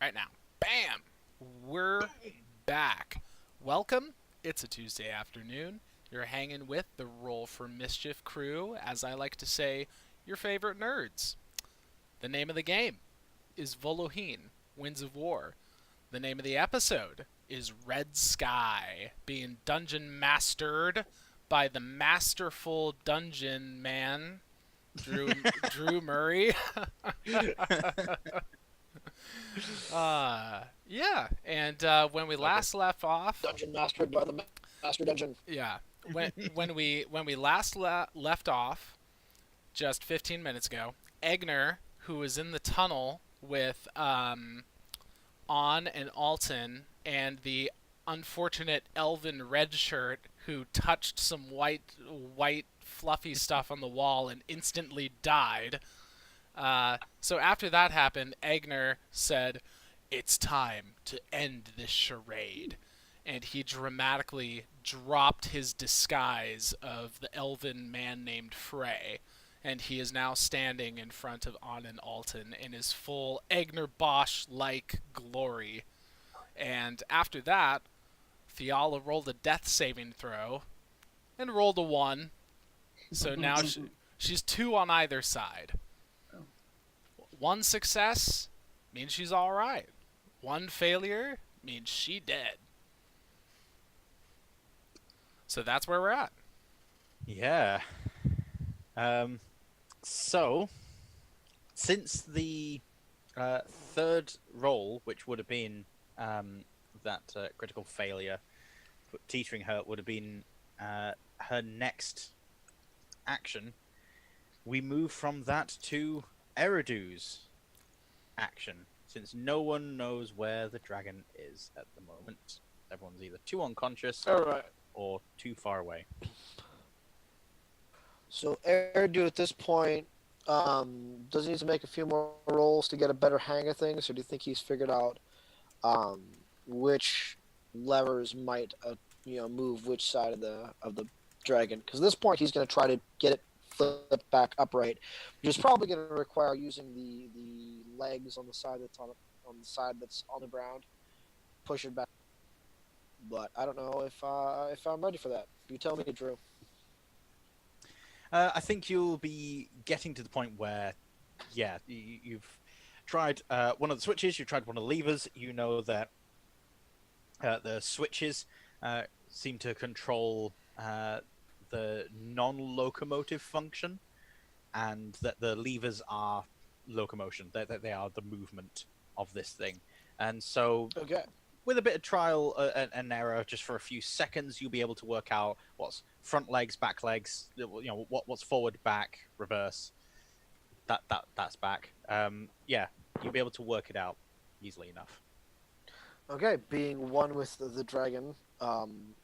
right now. Bam! We're back. Welcome. It's a Tuesday afternoon. You're hanging with the Roll for Mischief crew, as I like to say, your favorite nerds. The name of the game is Volohin, Winds of War. The name of the episode is Red Sky, being dungeon mastered by the masterful dungeon man, Drew Murray. Yeah, and when we Okay. last left off, Dungeon mastered by the master dungeon. yeah, when we left off just 15 minutes ago, Eigner, who was in the tunnel with On and Alton and the unfortunate elven red shirt who touched some white fluffy stuff on the wall and instantly died. So after that happened, Eigner said, "It's time to end this charade." And he dramatically dropped his disguise of the elven man named Frey. And he is now standing in front of Anand Alton in his full Egner Bosch like glory. And after that, Thiala rolled a death saving throw and rolled a 1. So now she's 2 on either side. 1 success means she's alright. 1 failure means she dead. So that's where we're at. Yeah. So, since the third roll, which would have been that critical failure, teetering her would have been her next action, we move from that to Eridu's action, since no one knows where the dragon is at the moment. Everyone's either too unconscious All right. or too far away. So Eridu at this point does he need to make a few more rolls to get a better hang of things, or do you think he's figured out which levers might move which side of the dragon? Because at this point he's going to try to get it flipped back upright, which is probably going to require using the legs on the side that's on the side that's on the ground, push it back. But I don't know if I'm ready for that. You tell me, Drew. I think you'll be getting to the point where, yeah, you've tried one of the switches, you've tried one of the levers, you know that the switches seem to control the non-locomotive function, and that the levers are locomotion, that they are the movement of this thing. And so, Okay. with a bit of trial and error, just for a few seconds, you'll be able to work out what's front legs, back legs, what's forward, back, reverse. That's back. Yeah, you'll be able to work it out easily enough. Okay, being one with the dragon, I'm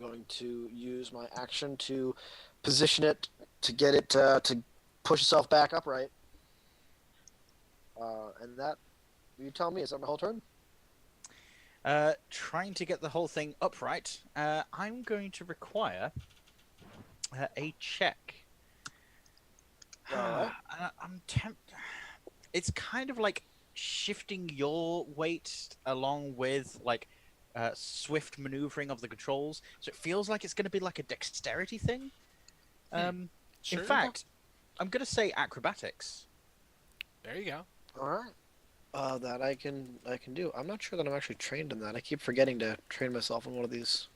going to use my action to position it to get it to push itself back upright. And that, you tell me, is that my whole turn? Trying to get the whole thing upright, I'm going to require a check. Alright. I'm tempted. It's kind of like shifting your weight along with swift maneuvering of the controls, so it feels like it's going to be like a dexterity thing. Sure. In fact, I'm going to say acrobatics. There you go. Alright. That I can do. I'm not sure that I'm actually trained in that. I keep forgetting to train myself on one of these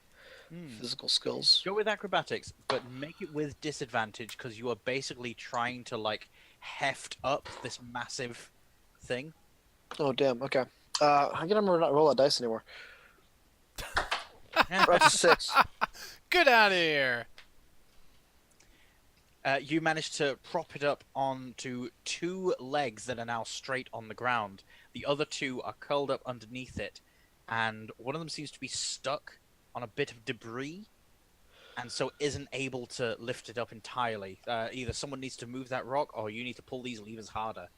physical skills. Go with acrobatics, but make it with disadvantage, because you are basically trying to heft up this massive thing. Oh damn. Okay. I get to not roll that dice anymore. That's a 6. Get out of here. You manage to prop it up onto 2 legs that are now straight on the ground. The other 2 are curled up underneath it, and one of them seems to be stuck on a bit of debris, and so isn't able to lift it up entirely. Either someone needs to move that rock, or you need to pull these levers harder.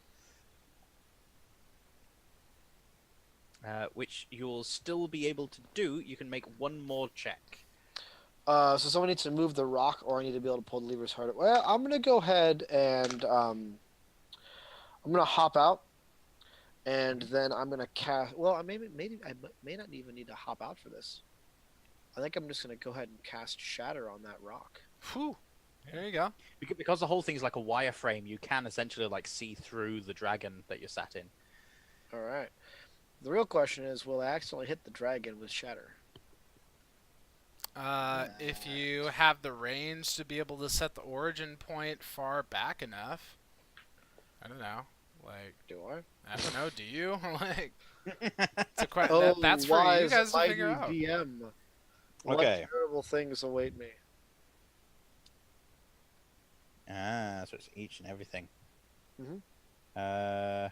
Which you'll still be able to do. You can make one more check. So someone needs to move the rock, or I need to be able to pull the levers harder. Well, I'm gonna go ahead and I'm gonna hop out, and then I'm gonna cast. Well, maybe I may not even need to hop out for this. I think I'm just gonna go ahead and cast Shatter on that rock. Whew. There you go. Because the whole thing's like a wireframe, you can essentially like see through the dragon that you're sat in. All right. The real question is, will I accidentally hit the dragon with Shatter? If you have the range to be able to set the origin point far back enough, I don't know. Like, Do I? I don't know. Do you? Like, it's a Oh, that's for you wise, guys to mighty figure out. DM. What Okay. terrible things await me. Ah, so it's each and everything. Mhm. A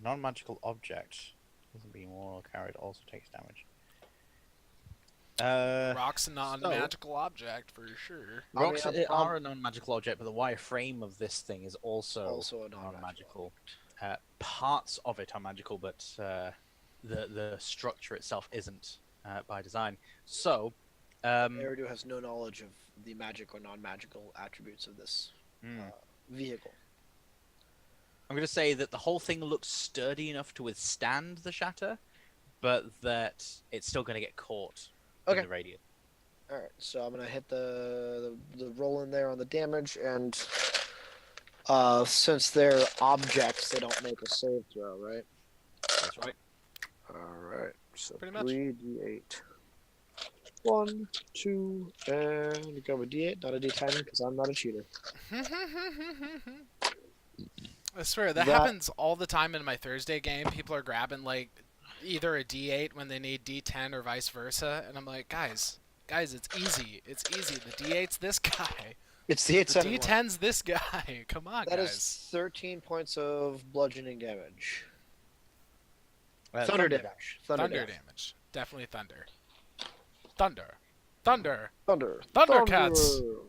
non-magical object doesn't be more or carried also takes damage. Rock's a non-magical object for sure. Rocks I mean, are a non-magical object, but the wireframe of this thing is also a non-magical. Parts of it are magical, but the structure itself isn't by design. So, Eridu has no knowledge of the magic or non-magical attributes of this vehicle. I'm going to say that the whole thing looks sturdy enough to withstand the shatter, but that it's still going to get caught in the radius. All right, so I'm gonna hit the roll in there on the damage, and since they're objects, they don't make a save throw, right? That's right. All right, so Pretty much. 3d8. 1, 2, and go with d8, not a d10, because I'm not a cheater. I swear that happens all the time in my Thursday game. People are grabbing like either a D8 when they need D10 or vice versa, and I'm like, guys, it's easy. It's easy. The D8's this guy. It's the 8 The D10's this guy. Come on, That guys. is 13 points of bludgeoning damage. Thunder Thunder damage. Thunder damage. Definitely thunder. Thunder. Thunder. Thunder. Thundercats. Thunder.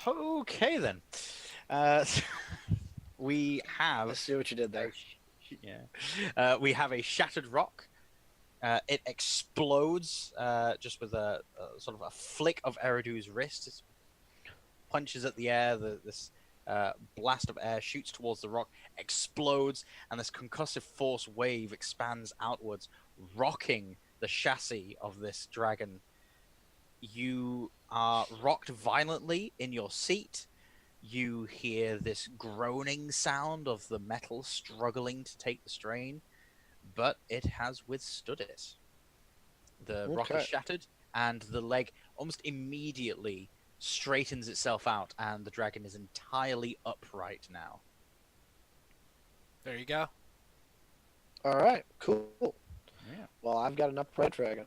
Okay then. We have. Let's see what you did there. Yeah. We have a shattered rock. It explodes just with a sort of a flick of Eridu's wrist. It punches at the air. This blast of air shoots towards the rock, explodes, and this concussive force wave expands outwards, rocking the chassis of this dragon. You are rocked violently in your seat. You hear this groaning sound of the metal struggling to take the strain, but it has withstood it. The rock is shattered, and the leg almost immediately straightens itself out, and the dragon is entirely upright now. There you go. All right, cool. Yeah. Well, I've got an upright dragon.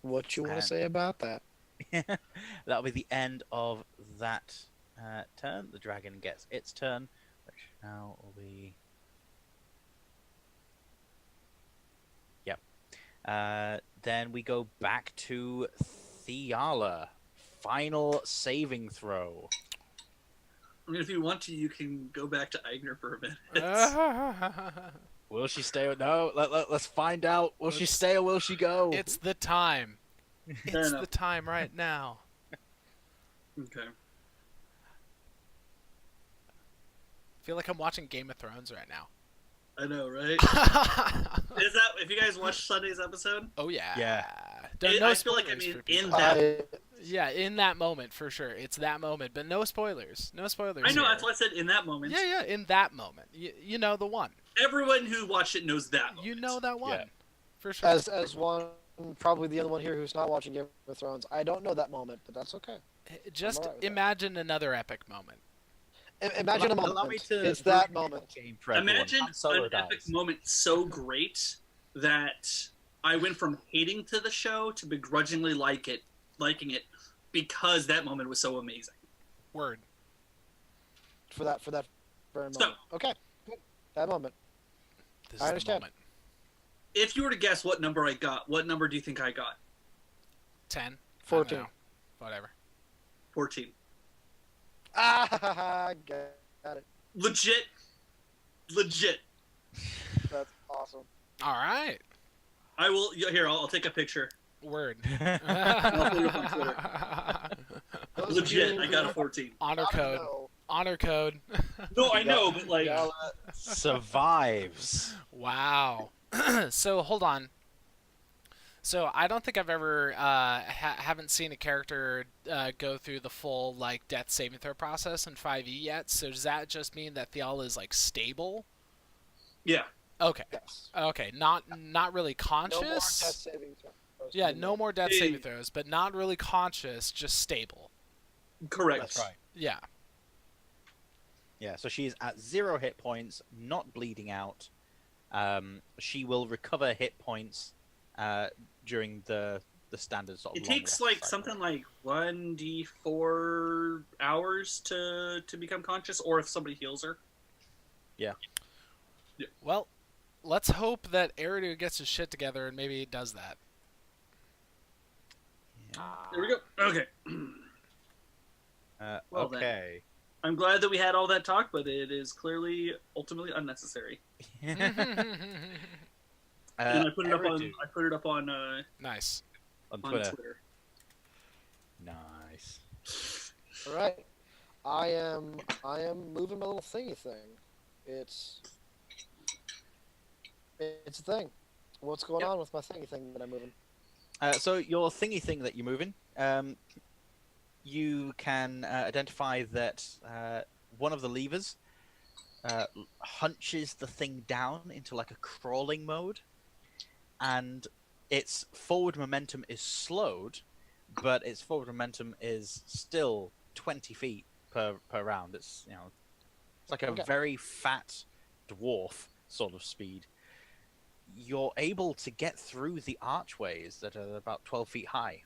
What you want to say about that? That'll be the end of that turn. The dragon gets its turn, which now will be... Yep. Then we go back to Thiala. Final saving throw. I mean, if you want to, you can go back to Eigner for a minute. Will she stay? No, let's find out. Will she stay or will she go? It's the time. Fair It's enough. the time right now. Okay. Feel like I'm watching Game of Thrones right now. I know, right? Is that if you guys watched Sunday's episode? Oh yeah. Yeah. No I feel like spoilers for in people. that. Yeah, in that moment for sure. It's that moment, but no spoilers. No spoilers. I know. here. That's why I said in that moment. Yeah, in that moment. You know the one. Everyone who watched it knows that. You moment. know that one. Yeah. For sure. As one, probably the other one here who's not watching Game of Thrones, I don't know that moment, but that's okay. Just alright with that. imagine another epic moment. Imagine a Allow moment. me to It's that ruin moment. the game for everyone. Imagine Han Solo an epic dies. moment so great that I went from hating to the show to begrudgingly liking it because that moment was so amazing. Word. For that very moment. So- Okay. That moment. This I is understand. the moment. If you were to guess what number I got, what number do you think I got? 10. I don't 14. know. Whatever. 14. Ah, got it. Legit. That's awesome. All right. I will. Here, I'll take a picture. Word. I'll put it up on Twitter. Those of Legit, you I got a 14. Honor who code. know, Honor code. No, I know, but like, Thiala, Survives. Wow. So hold on. So I don't think I've ever haven't seen a character go through the full like death saving throw process in 5e yet. So does that just mean that Thiala is like stable? yeah, Okay. yes. Okay. Not really No more death conscious. saving throws. Yeah, no more death Hey. saving throws, but not really conscious, just stable. correct. That's right. Yeah. Yeah, so she's at 0 hit points, not bleeding out. She will recover hit points during the standard sort of. It long takes rest like cycle. something like 1d4 hours to become conscious, or if somebody heals her. Well, let's hope that Eridu gets his shit together and maybe he does that. There we go. Okay. Well, then. Okay. I'm glad that we had all that talk, but it is clearly ultimately unnecessary. And I put it up on. Eridu I put it up on Nice. on on Twitter. Twitter. Nice. All right. I am moving my little thingy thing. It's a thing. What's going Yep. on with my thingy thing that I'm moving? So your thingy thing that you're moving, you can identify that one of the levers hunches the thing down into like a crawling mode, and its forward momentum is slowed, but its forward momentum is still 20 feet per round. It's it's like a Okay. very fat dwarf sort of speed. You're able to get through the archways that are about 12 feet high.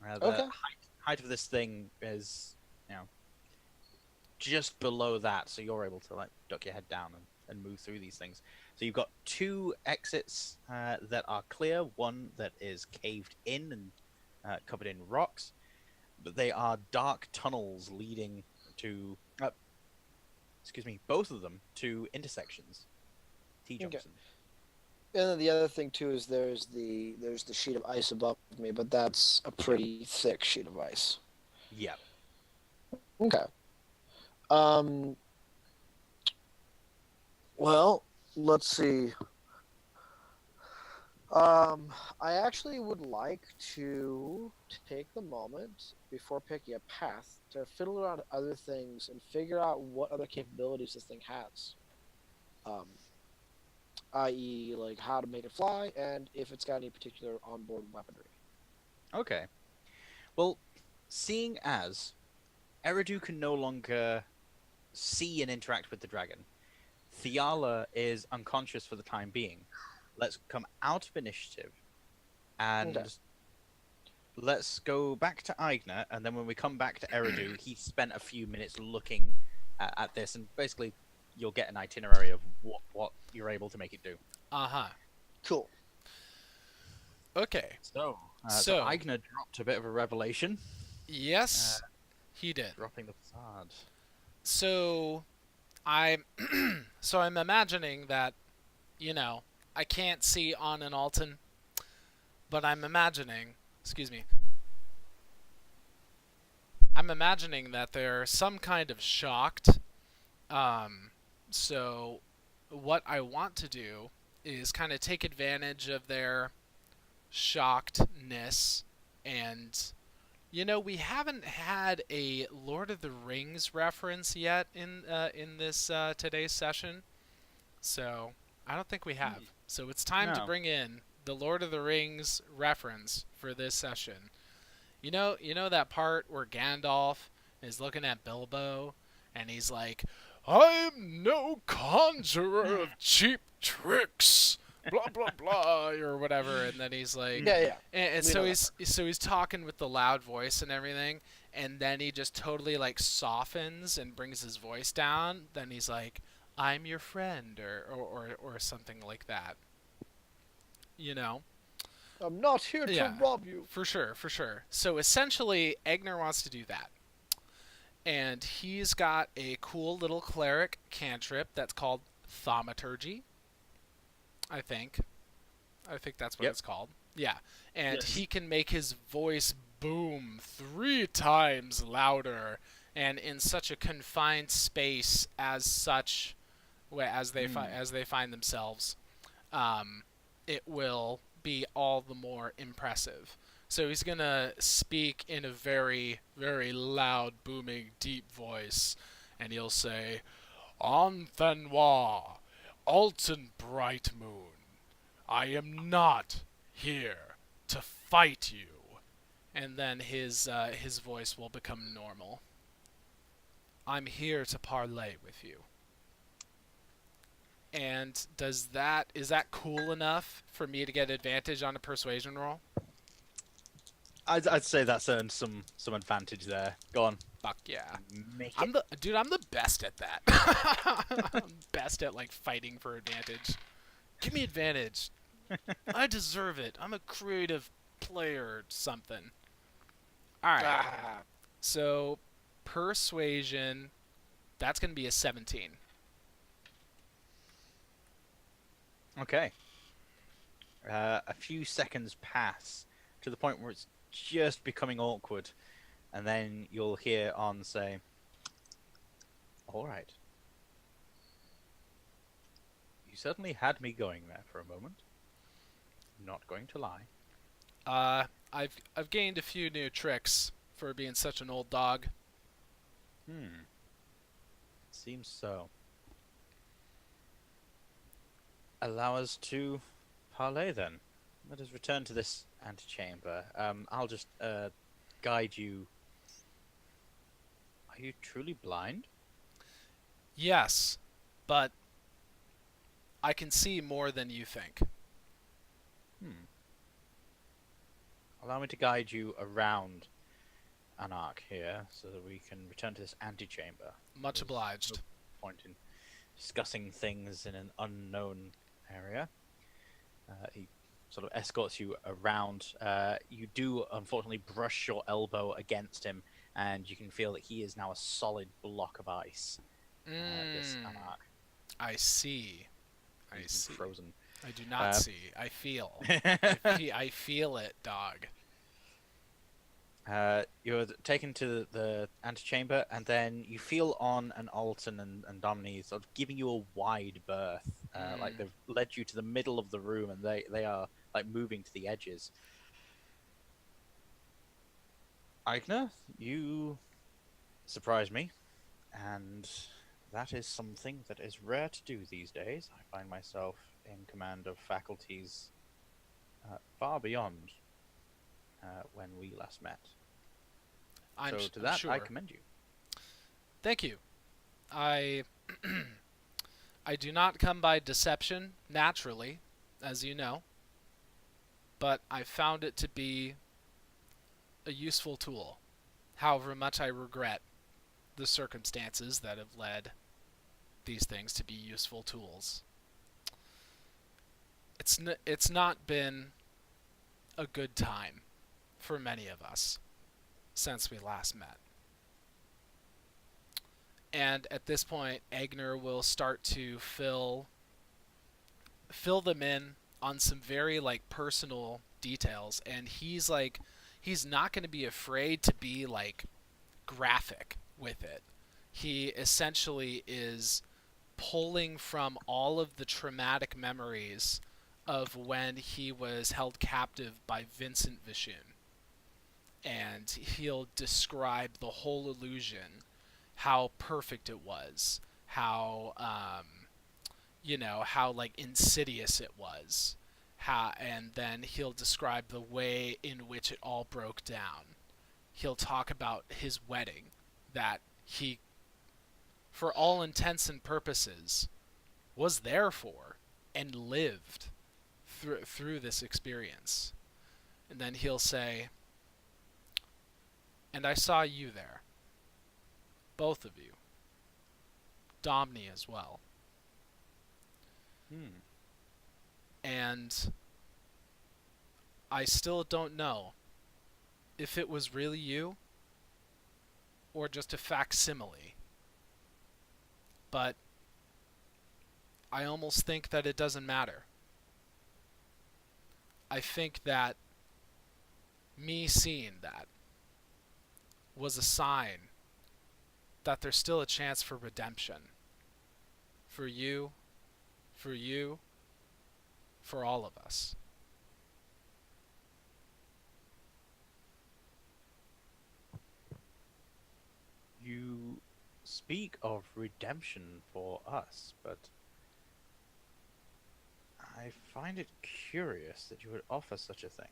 The Okay. height of this thing is, just below that, so you're able to like duck your head down and move through these things. So you've got 2 exits that are clear, one that is caved in and covered in rocks, but they are dark tunnels leading to, both of them to intersections, T-junctions. And then the other thing too is there's the sheet of ice above me, but that's a pretty thick sheet of ice. Yeah. Okay. Well, let's see. I actually would like to take the moment before picking a path to fiddle around other things and figure out what other capabilities this thing has. I.e., like how to make it fly and if it's got any particular onboard weaponry. Okay. Well, seeing as Eridu can no longer see and interact with the dragon, Thiala is unconscious for the time being. Let's come out of initiative and Okay. let's go back to Eigner, and then when we come back to Eridu, he spent a few minutes looking at this, and basically you'll get an itinerary of what you're able to make it do. Uh-huh. Cool. Okay. So So- Eigner dropped a bit of a revelation, Yes, he did. dropping the facade. So I'm I'm imagining that, I can't see on an Alton, but I'm imagining that they're some kind of shocked. So what I want to do is kind of take advantage of their shockedness, and we haven't had a Lord of the Rings reference yet in this today's session, so I don't think we have. So it's time to No. bring in the Lord of the Rings reference for this session. You know that part where Gandalf is looking at Bilbo, and he's like, "I'm no conjurer of cheap tricks." Blah blah blah or whatever, and then he's like, Yeah. and We so know he's talking with the loud voice and everything, and then he just totally like softens and brings his voice down. Then he's like, "I'm your friend," or something like that. I'm not here Yeah. to rob you. For sure. So essentially, Eigner wants to do that. And he's got a cool little cleric cantrip that's called Thaumaturgy. I think that's what Yep. it's called. Yeah. And Yes. he can make his voice boom 3 times louder and in such a confined space as such, as they find themselves, um, it will be all the more impressive. So he's gonna speak in a very, very loud, booming, deep voice, and he'll say, "On Thenwa, Alton Bright Moon, I am not here to fight you." And then his voice will become normal. "I'm here to parley with you." And is that cool enough for me to get advantage on a persuasion roll? I'd say that's earned some advantage there. Go on. Fuck yeah. Make I'm it. the best at that. I'm best at like fighting for advantage. Give me advantage. I deserve it. I'm a creative player or something. All right. Ah, So persuasion, that's going to be a 17. Okay. A few seconds pass to the point where it's just becoming awkward, and then you'll hear On say, "All right. You certainly had me going there for a moment. Not going to lie." I've gained a few new tricks for being such an old dog. Seems so. Allow us to parley then. Let us return to this antechamber. I'll just guide you. Are you truly blind? Yes, but I can see more than you think. Allow me to guide you around an arc here so that we can return to this antechamber. Much There's obliged. no point in discussing things in an unknown area. He sort of escorts you around. You do, unfortunately, brush your elbow against him, and you can feel that he is now a solid block of ice. This anarch. I see. I He's see. frozen. I do not see. I feel. I feel it, dog. You're taken to the antechamber, and then you feel On and Alton and Domini sort of giving you a wide berth. Like they've led you to the middle of the room, and they are like moving to the edges. Eigner, you surprise me, and that is something that is rare to do these days. I find myself in command of faculties far beyond when we last met. I'm I sure. commend you. Thank you. I I do not come by deception naturally, as you know, but I found it to be a useful tool. However much I regret the circumstances that have led these things to be useful tools. It's not been a good time for many of us since we last met. And at this point, Eigner will start to fill them in on some very like personal details, and he's not going to be afraid to be like graphic with it. He essentially is pulling from all of the traumatic memories of when he was held captive by Vincent Vishun. And he'll describe the whole illusion, how perfect it was, how how like insidious it was, and then he'll describe the way in which it all broke down. He'll talk about his wedding that he, for all intents and purposes, was there for and lived through this experience. And then he'll say, "And I saw you there. Both of you. Domni as well. And I still don't know if it was really you or just a facsimile. But I almost think that it doesn't matter. I think that me seeing that was a sign that there's still a chance for redemption. For you, for you, for all of us. You speak of redemption for us, but I find it curious that you would offer such a thing.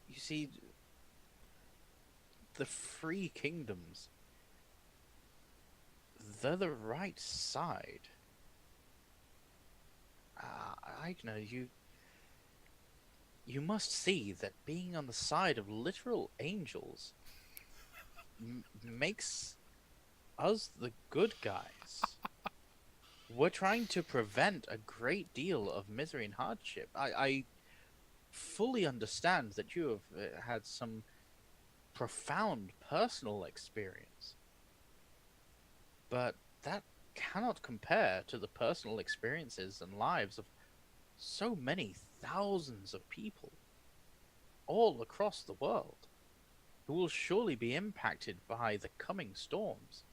You see, the free kingdoms, they're the right side. Eigner, you must see that being on the side of literal angels makes us the good guys. We're trying to prevent a great deal of misery and hardship. I fully understand that you have had some profound personal experience, but that cannot compare to the personal experiences and lives of so many thousands of people all across the world who will surely be impacted by the coming storms.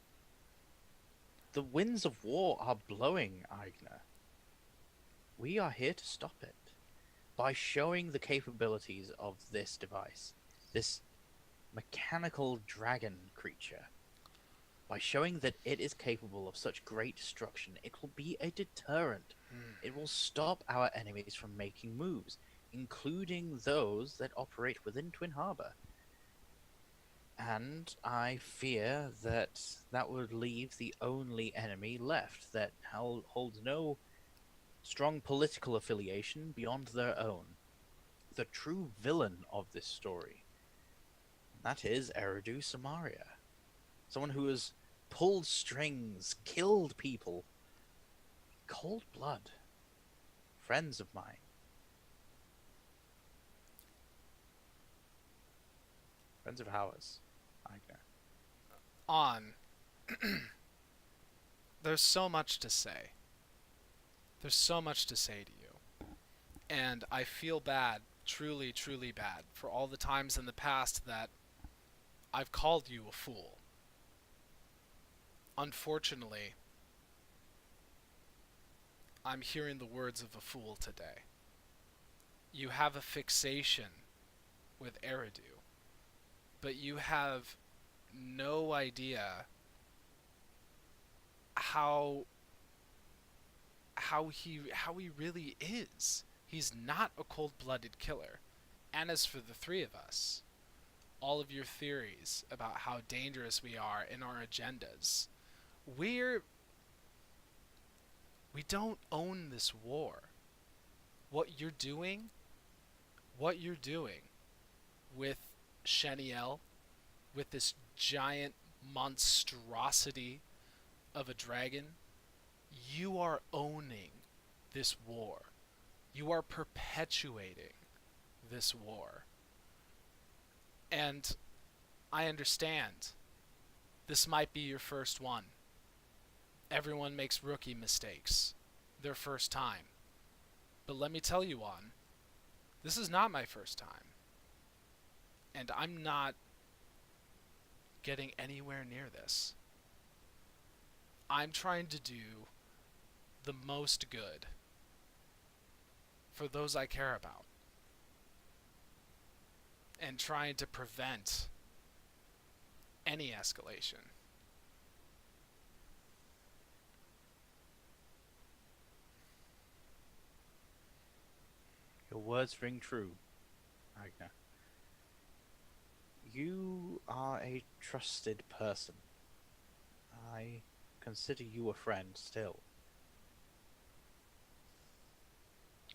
The winds of war are blowing, Eigner. We are here to stop it by showing the capabilities of this device, this mechanical dragon creature. By showing that it is capable of such great destruction, it will be a deterrent. It will stop our enemies from making moves, including those that operate within Twin Harbor. And I fear that that would leave the only enemy left that holds no strong political affiliation beyond their own. The true villain of this story. That is Eridu Samaria. Someone who has pulled strings, killed people. Cold blood. Friends of mine. Friends of ours. Eigner. On. There's so much to say. There's so much to say to you. And I feel bad, truly, truly bad, for all the times in the past that I've called you a fool. Unfortunately, I'm hearing the words of a fool today. You have a fixation with Eridu, but you have no idea how he really is. He's not a cold-blooded killer. And as for the three of us, all of your theories about how dangerous we are in our agendas, we don't own this war. What you're doing with Sheniel, with this giant monstrosity of a dragon, you are owning this war. You are perpetuating this war. And I understand this might be your first one. Everyone makes rookie mistakes their first time. But let me tell you, Juan, this is not my first time. And I'm not getting anywhere near this. I'm trying to do the most good for those I care about. And trying to prevent any escalation. Your words ring true, Eigner. You are a trusted person. I consider you a friend still.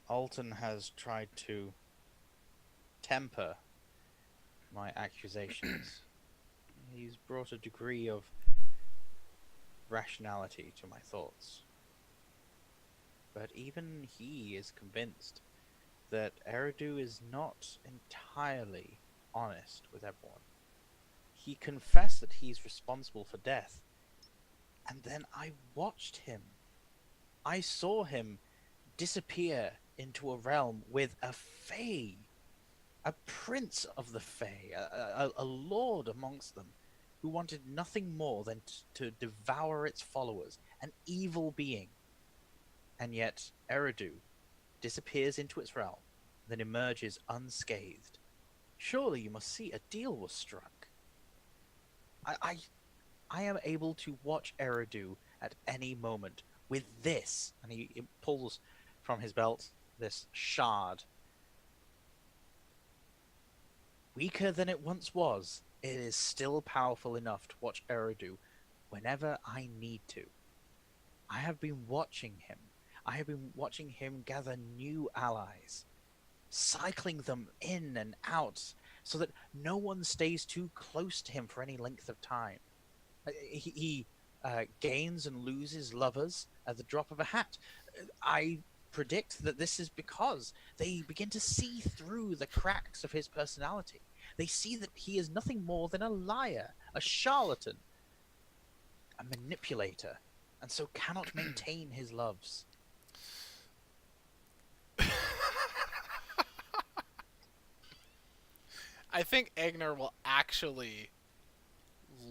Alton has tried to temper my accusations. He's brought a degree of rationality to my thoughts. But even he is convinced that Eridu is not entirely honest with everyone. He confessed that he's responsible for death. And then I watched him. I saw him disappear into a realm with a fae. a prince of the Fae, a lord amongst them, who wanted nothing more than to devour its followers, an evil being. And yet Eridu disappears into its realm, then emerges unscathed. Surely you must see a deal was struck. I am able to watch Eridu at any moment with this, and he pulls from his belt this shard. Weaker than it once was, it is still powerful enough to watch Eridu whenever I need to. I have been watching him. I have been watching him gather new allies, cycling them in and out so that no one stays too close to him for any length of time. He gains and loses lovers at the drop of a hat. I predict that this is because they begin to see through the cracks of his personality. They see that he is nothing more than a liar, a charlatan, a manipulator, and so cannot maintain his loves. I think Eigner will actually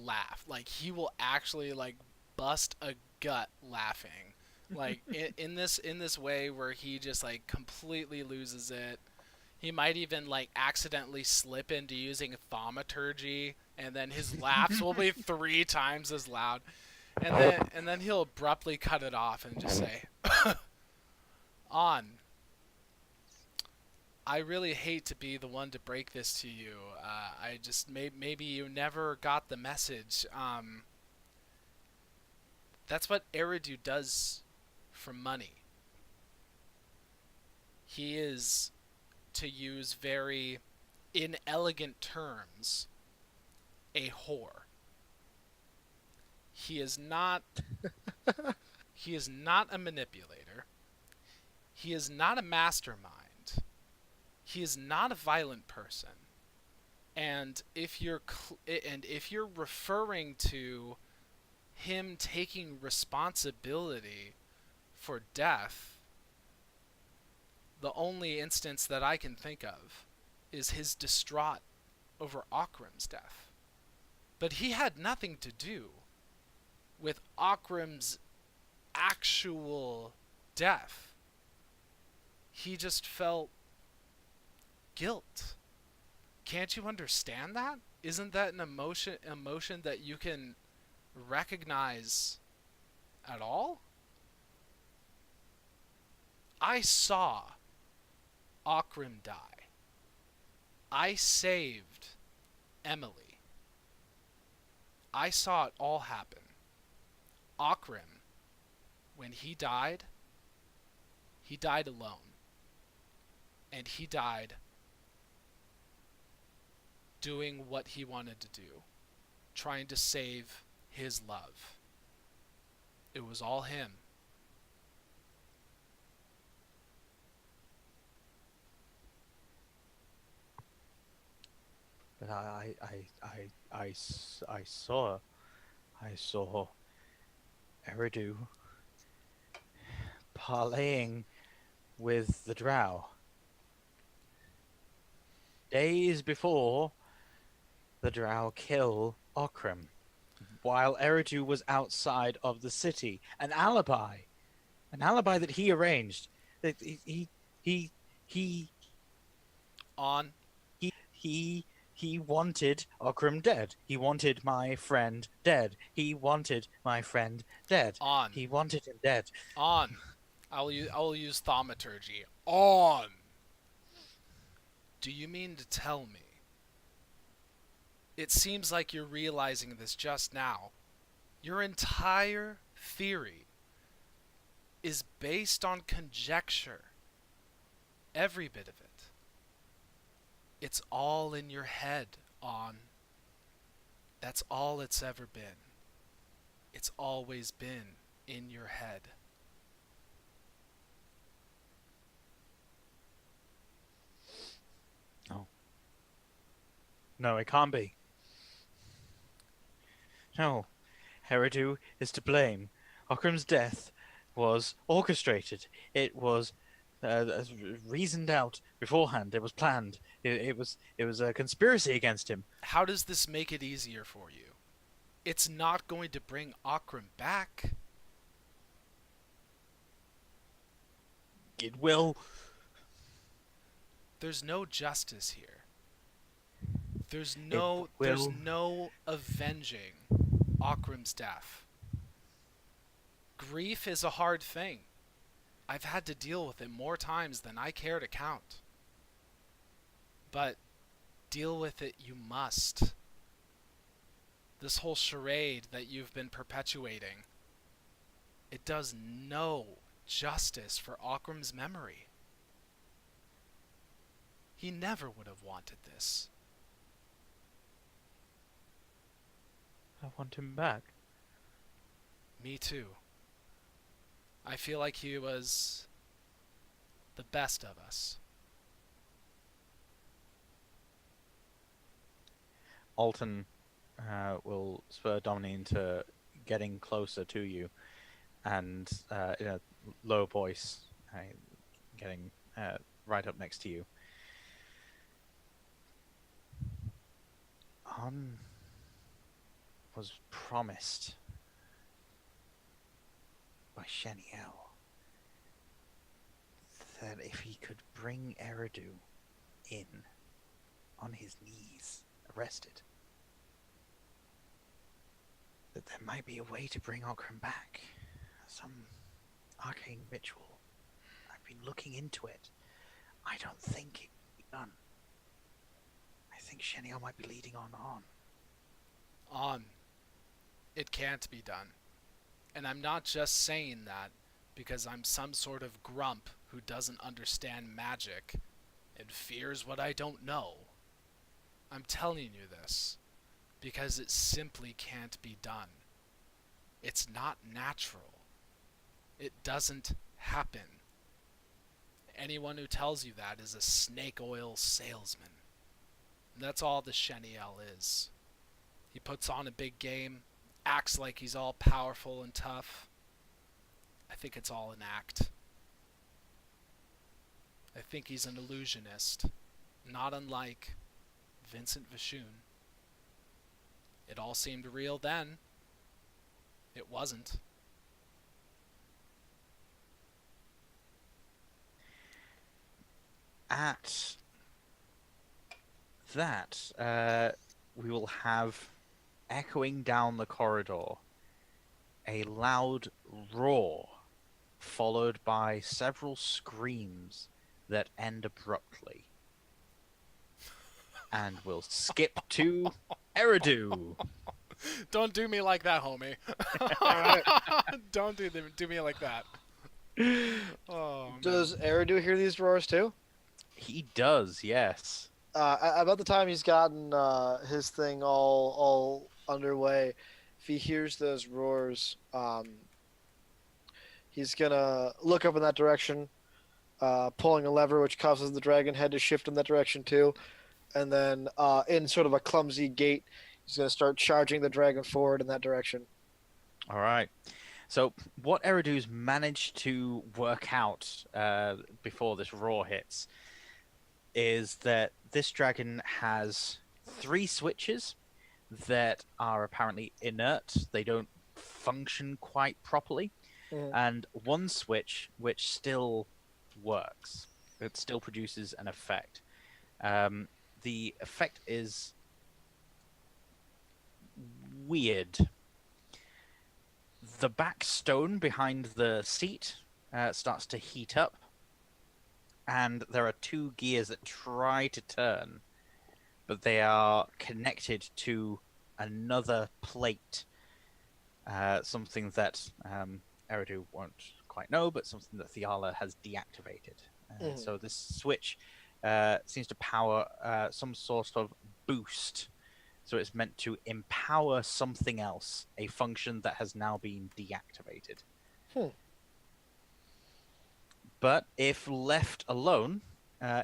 laugh. Like, he will actually, like, bust a gut laughing. Like, in this way where he just, like, completely loses it. He might even, like, accidentally slip into using thaumaturgy, and then his laughs will be 3 times as loud. And then he'll abruptly cut it off and just say, On. I really hate to be the one to break this to you. I just maybe you never got the message. That's what Eridu does for money. He is, to use very inelegant terms, a whore. He is not. He is not a manipulator. He is not a mastermind. He is not a violent person, and if you're referring to him taking responsibility for death, the only instance that I can think of is his distraught over Akram's death. But he had nothing to do with Akram's actual death. He just felt guilt. Can't you understand that? Isn't that an emotion that you can recognize at all? I saw Akram die. I saved Emily. I saw it all happen. Akram, when he died alone. And he died doing what he wanted to do, trying to save his love. It was all him. But I saw Eridu parlaying with the drow days before the drow kill Akram, while Eridu was outside of the city. An alibi that he arranged. That he On. He wanted Akram dead. He wanted my friend dead. He wanted my friend dead. On. He wanted him dead. On. I will use thaumaturgy. On. Do you mean to tell me? It seems like you're realizing this just now. Your entire theory is based on conjecture. Every bit of it. It's all in your head, On. That's all it's ever been. It's always been in your head. No, it can't be. No, Eridu is to blame. Akram's death was orchestrated. It was reasoned out beforehand. It was planned. It was a conspiracy against him. How does this make it easier for you? It's not going to bring Akram back. It will. There's no justice here. There's will. no avenging Akram's death. Grief is a hard thing. I've had to deal with it more times than I care to count. But deal with it you must. This whole charade that you've been perpetuating, it does no justice for Akram's memory. He never would have wanted this. I want him back. Me too. I feel like he was the best of us. Alton will spur Domini into getting closer to you, and in a low voice, getting right up next to you. On was promised by Sheniel that if he could bring Eridu in on his knees, arrested, that there might be a way to bring Akram back. Some arcane ritual. I've been looking into it. I don't think it can be done. I think Sheniel might be leading on. On. It can't be done. And I'm not just saying that because I'm some sort of grump who doesn't understand magic and fears what I don't know. I'm telling you this because it simply can't be done. It's not natural. It doesn't happen. Anyone who tells you that is a snake oil salesman. And that's all the Sheniel is. He puts on a big game, acts like he's all powerful and tough. I think it's all an act. I think he's an illusionist, not unlike Vincent Vishoon. It all seemed real then. It wasn't. At that, we will have echoing down the corridor a loud roar, followed by several screams that end abruptly. And we'll skip to Eridu. Don't do me like that, homie. Don't do me like that. Oh, man. Does Eridu hear these roars too? He does, yes. About the time he's gotten his thing all underway, if he hears those roars, he's gonna look up in that direction, pulling a lever which causes the dragon head to shift in that direction too, and then in sort of a clumsy gait, he's gonna start charging the dragon forward in that direction. All right. So what Eridu's managed to work out before this roar hits is that this dragon has 3 switches that are apparently inert. They don't function quite properly. And 1 switch which still works. It still produces an effect. The effect is weird. The back stone behind the seat starts to heat up, and there are 2 gears that try to turn, but they are connected to another plate, something that Eridu won't quite know, but something that Thiala has deactivated. So this switch seems to power some sort of boost. So it's meant to empower something else, a function that has now been deactivated. But if left alone,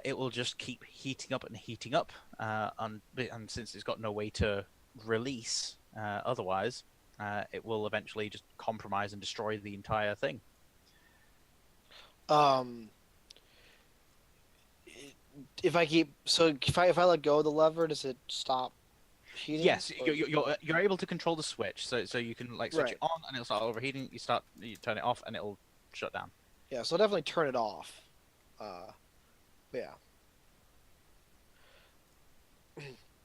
it will just keep heating up and heating up. And since it's got no way to release otherwise, it will eventually just compromise and destroy the entire thing. if I let go of the lever, does it stop heating? Yes, Or is it- you're able to control the switch, so you can like switch Right. it on and it'll start overheating. You turn it off and it'll shut down. Yeah, so I'll definitely turn it off. Uh, yeah.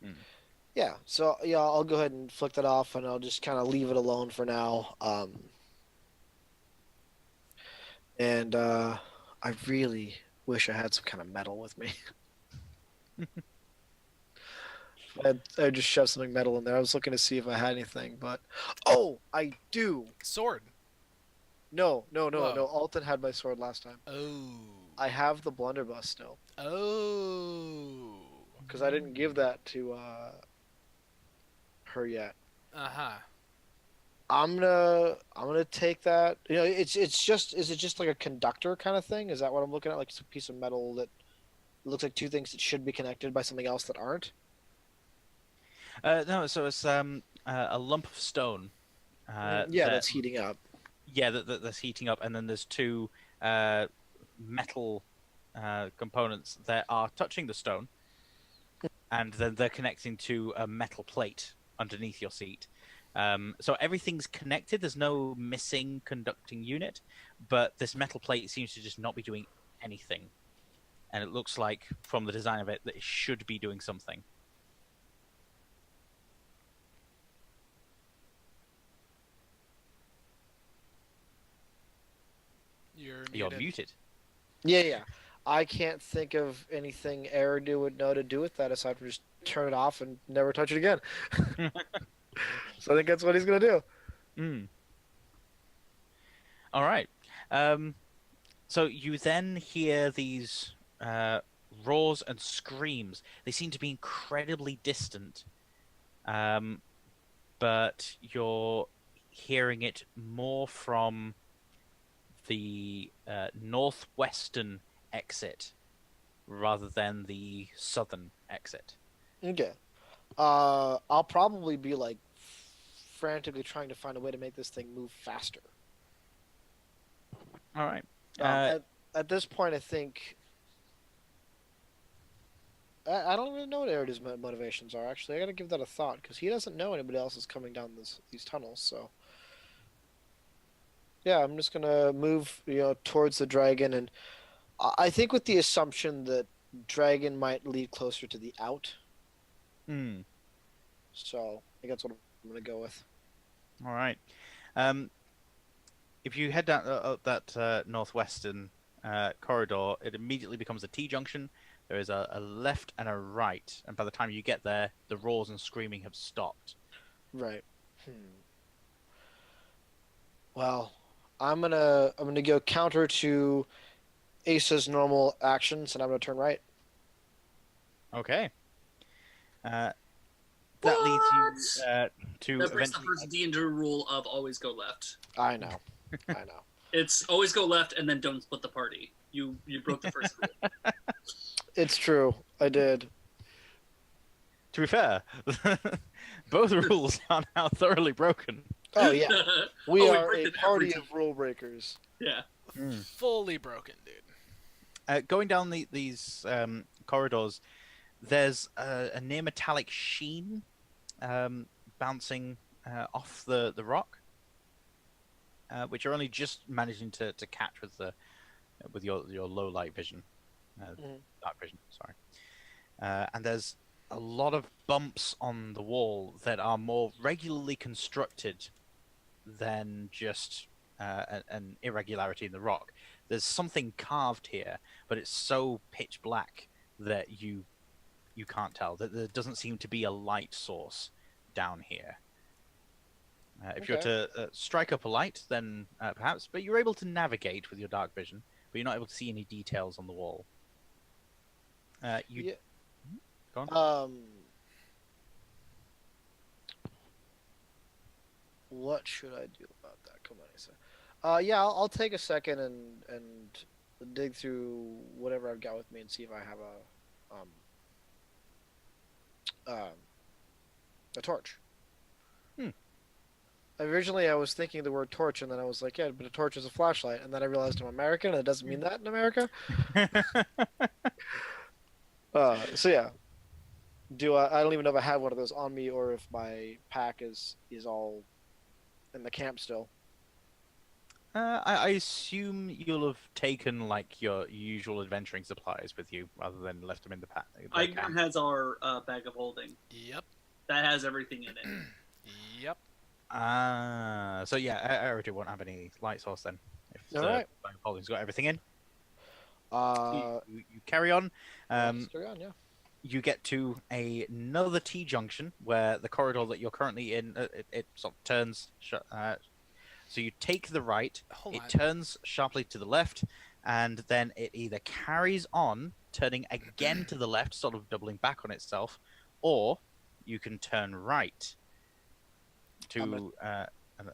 Hmm. Yeah, so yeah, I'll go ahead and flick that off, and I'll just kind of leave it alone for now. And I really wish I had some kind of metal with me. I just shoved something metal in there. I was looking to see if I had anything, but oh, I do. Sword. No, Whoa. Alton had my sword last time. Oh. I have the blunderbuss still Oh. because I didn't give that to her yet. Uh-huh. I'm gonna take that. You know, it's just is it just like a conductor kind of thing? Is that what I'm looking at? Like it's a piece of metal that looks like two things that should be connected by something else that aren't. No, so it's a lump of stone. Yeah, that's heating up. Yeah, that's heating up, and then there's two metal components that are touching the stone, and then they're connecting to a metal plate underneath your seat. So everything's connected. There's no missing conducting unit, but this metal plate seems to just not be doing anything. And it looks like, from the design of it, that it should be doing something. You're muted. Yeah. I can't think of anything Eridu would know to do with that aside from just turn it off and never touch it again. So I think that's what he's gonna do. Mm. All right. So you then hear these roars and screams. They seem to be incredibly distant, but you're hearing it more from the northwestern exit rather than the southern exit. Okay. I'll probably be like frantically trying to find a way to make this thing move faster. All right. At this point, I think I don't really know what Eridu's motivations are. Actually, I got to give that a thought because he doesn't know anybody else is coming down these tunnels. So yeah, I'm just gonna move, towards the dragon, and I think with the assumption that dragon might lead closer to the out. Hmm. So I think that's what I'm gonna go with. All right. If you head down up that northwestern corridor, it immediately becomes a T-junction. There is a left and a right, and by the time you get there, the roars and screaming have stopped. Right. Well, I'm gonna go counter to Asa's normal actions, and I'm gonna turn right. Okay. That leads you to That breaks the eventually. first D&D rule of always go left. I know. I know. It's always go left and then don't split the party. You broke the first rule. It's true. I did. To be fair, both rules are now thoroughly broken. Oh yeah. We Oh, we are break a it party every of rule breakers. Yeah. Fully broken, dude. Going down these corridors, there's a near metallic sheen bouncing off the rock, which you're only just managing to catch with your low light vision, dark vision. Sorry, and there's a lot of bumps on the wall that are more regularly constructed than just an irregularity in the rock. There's something carved here, but it's so pitch black that you can't tell. That there doesn't seem to be a light source down here. If you were to strike up a light, then perhaps, but you're able to navigate with your dark vision, but you're not able to see any details on the wall. Go on. What should I do about that? Come on, Asa. Yeah, I'll take a second and dig through whatever I've got with me and see if I have a torch. Originally, I was thinking the word torch, and then I was like, yeah, but a torch is a flashlight. And then I realized I'm American, and it doesn't mean that in America. So yeah, do I don't even know if I have one of those on me or if my pack is all in the camp still. I assume you'll have taken like your usual adventuring supplies with you, rather than left them in the pack. Eigner has our bag of holding. Yep. That has everything in it. Yep. So yeah, Eridu won't have any light source then. If All the right. bag of holding's got everything in, Uh, you carry on. let's carry on, yeah. You get to another T junction where the corridor that you're currently in, it sort of turns. So you take the right, Hold it on. turns sharply to the left, and then it either carries on, turning again to the left, sort of doubling back on itself, or you can turn right to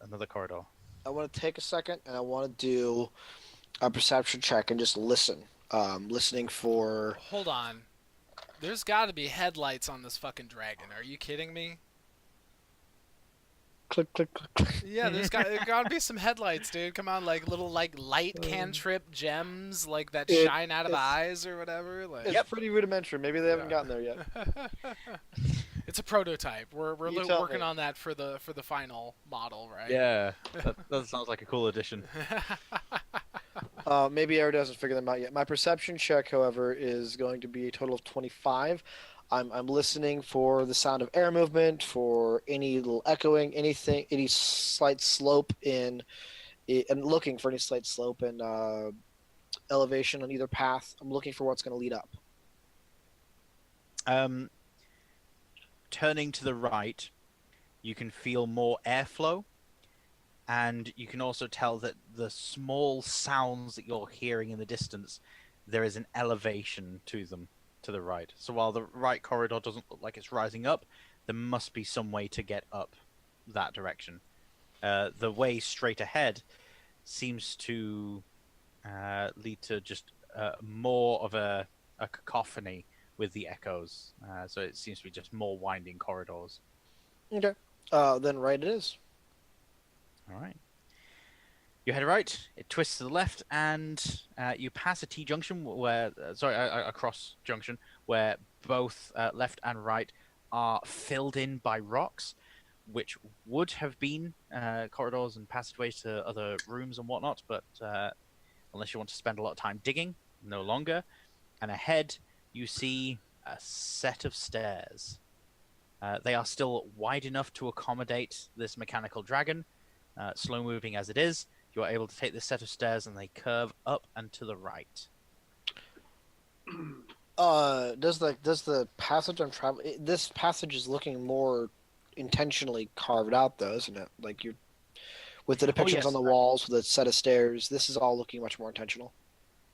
another corridor. I want to take a second and I want to do a perception check and just listen. Listening for. Hold on. There's got to be headlights on this fucking dragon. Are you kidding me? Click, click, click, click. Yeah, there got to be some headlights, dude. Come on, like little like light cantrip gems like that shine out of the eyes or whatever. Like, It's pretty rudimentary. Maybe they haven't Yeah. gotten there yet. It's a prototype. We're You tell working me. on that for the final model, right? Yeah, that sounds like a cool addition. Maybe Eridu hasn't figured them out yet. My perception check, however, is going to be a total of 25. I'm listening for the sound of air movement, for any little echoing, anything, any slight slope and looking for any slight slope and elevation on either path. I'm looking for what's going to lead up. Turning to the right, you can feel more airflow, and you can also tell that the small sounds that you're hearing in the distance, there is an elevation to them to the right. So while the right corridor doesn't look like it's rising up, there must be some way to get up that direction. The way straight ahead seems to lead to just more of a cacophony with the echoes. So it seems to be just more winding corridors. Okay. Then right it is. All right. You head right. It twists to the left, and you pass a T junction where, a cross junction where both left and right are filled in by rocks, which would have been corridors and passageways to other rooms and whatnot, but unless you want to spend a lot of time digging, no longer. And ahead, you see a set of stairs. They are still wide enough to accommodate this mechanical dragon, slow moving as it is. You are able to take this set of stairs, and they curve up and to the right. Does the passage I'm traveling? This passage is looking more intentionally carved out, though, isn't it? Like you, with the depictions yes. on the walls, with a set of stairs. This is all looking much more intentional.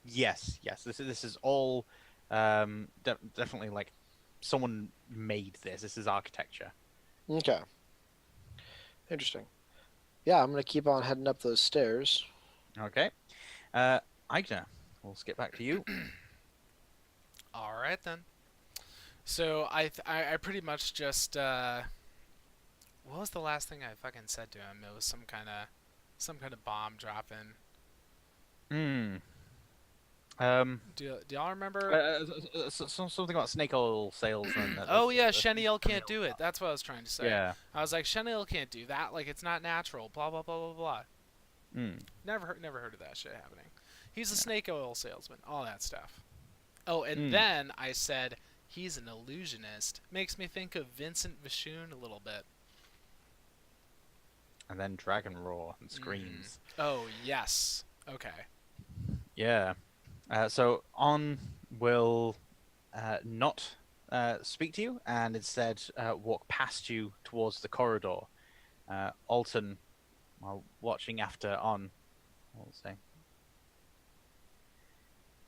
Yes. This is all definitely like someone made this. This is architecture. Okay. Interesting. Yeah, I'm gonna keep on heading up those stairs. Okay. Eigner, we'll skip back to you. All right then. So I pretty much just what was the last thing I fucking said to him? It was some kind of bomb dropping. Do y'all remember? Something about snake oil sales. And Oh yeah, Cheniel can't do it. That's what I was trying to say. Yeah. I was like, Cheniel can't do that. Like it's not natural. Blah blah blah blah blah. Never heard of that shit happening. He's a snake oil salesman. All that stuff. Oh, and then I said he's an illusionist. Makes me think of Vincent Vishoon a little bit. And then dragon roar and screams. Oh yes. Okay. Yeah. So On will not speak to you, and instead walk past you towards the corridor. Alton, while watching after On, will say,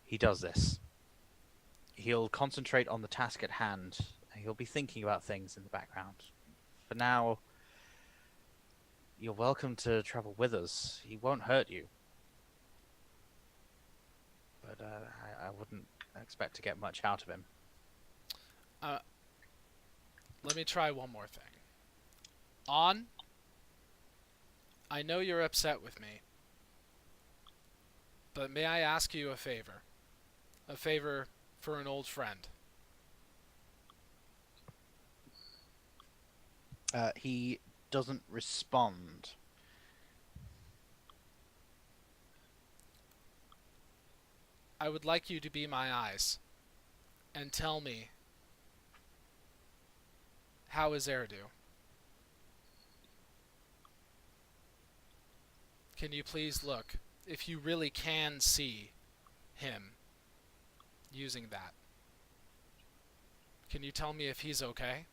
he does this. He'll concentrate on the task at hand. He'll be thinking about things in the background. For now, you're welcome to travel with us. He won't hurt you. But I wouldn't expect to get much out of him. Let me try one more thing. On, I know you're upset with me, but may I ask you a favor? A favor for an old friend. He doesn't respond. I would like you to be my eyes and tell me, how is Eridu? Can you please look? If you really can see him using that, can you tell me if he's okay?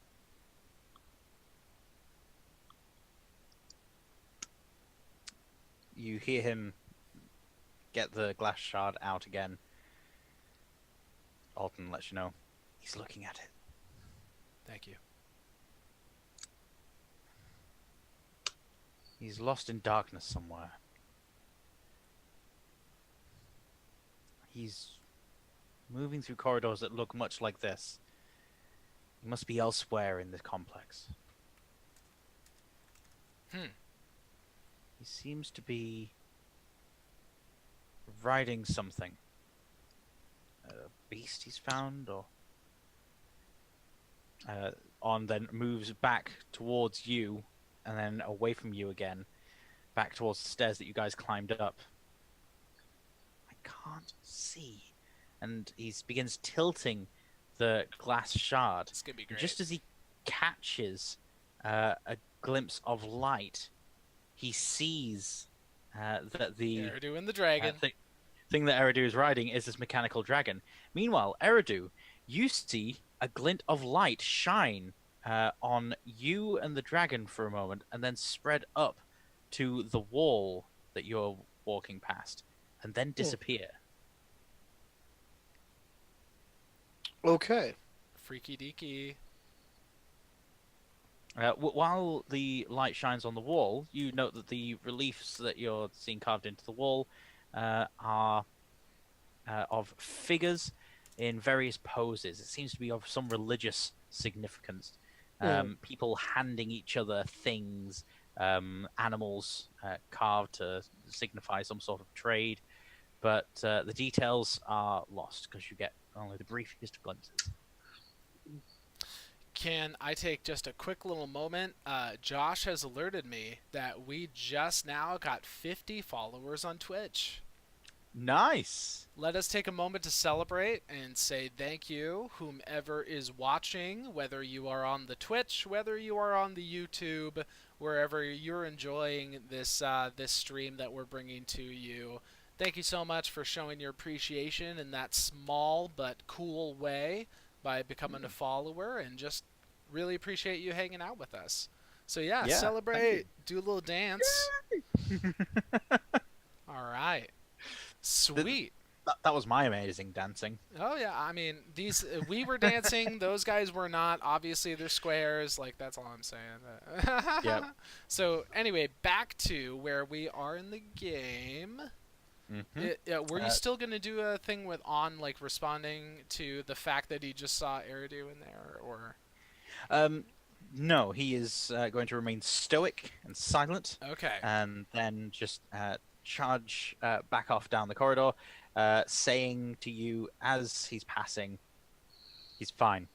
You hear him get the glass shard out again. Alton lets you know he's looking at it. Thank you. He's lost in darkness somewhere. He's moving through corridors that look much like this. He must be elsewhere in the complex. He seems to be riding something. A beast he's found, or on then moves back towards you, and then away from you again, back towards the stairs that you guys climbed up. I can't see, and he begins tilting the glass shard. It's gonna be great. Just as he catches a glimpse of light, he sees that the Eridu and the dragon. thing that Eridu is riding is this mechanical dragon. Meanwhile, Eridu, you see a glint of light shine on you and the dragon for a moment, and then spread up to the wall that you're walking past, and then disappear. Okay. Freaky deaky. While the light shines on the wall, you note that the reliefs that you're seeing carved into the wall are of figures in various poses. It seems to be of some religious significance. People handing each other things, animals carved to signify some sort of trade, but the details are lost because you get only the briefest glimpses. Can I take just a quick little moment? Josh has alerted me that we just now got 50 followers on Twitch. Nice! Let us take a moment to celebrate and say thank you, whomever is watching, whether you are on the Twitch, whether you are on the YouTube, wherever you're enjoying this this stream that we're bringing to you. Thank you so much for showing your appreciation in that small but cool way by becoming a follower, and just really appreciate you hanging out with us. So yeah, celebrate, do a little dance. All right. Sweet. That was my amazing dancing. Oh yeah, I mean, these we were dancing, those guys were not. Obviously, they're squares. Like, that's all I'm saying. Yep. So anyway, back to where we are in the game. Were you still gonna do a thing with On, like responding to the fact that he just saw Eridu in there, or? No, he is going to remain stoic and silent. Okay. And then just charge back off down the corridor, saying to you as he's passing, he's fine.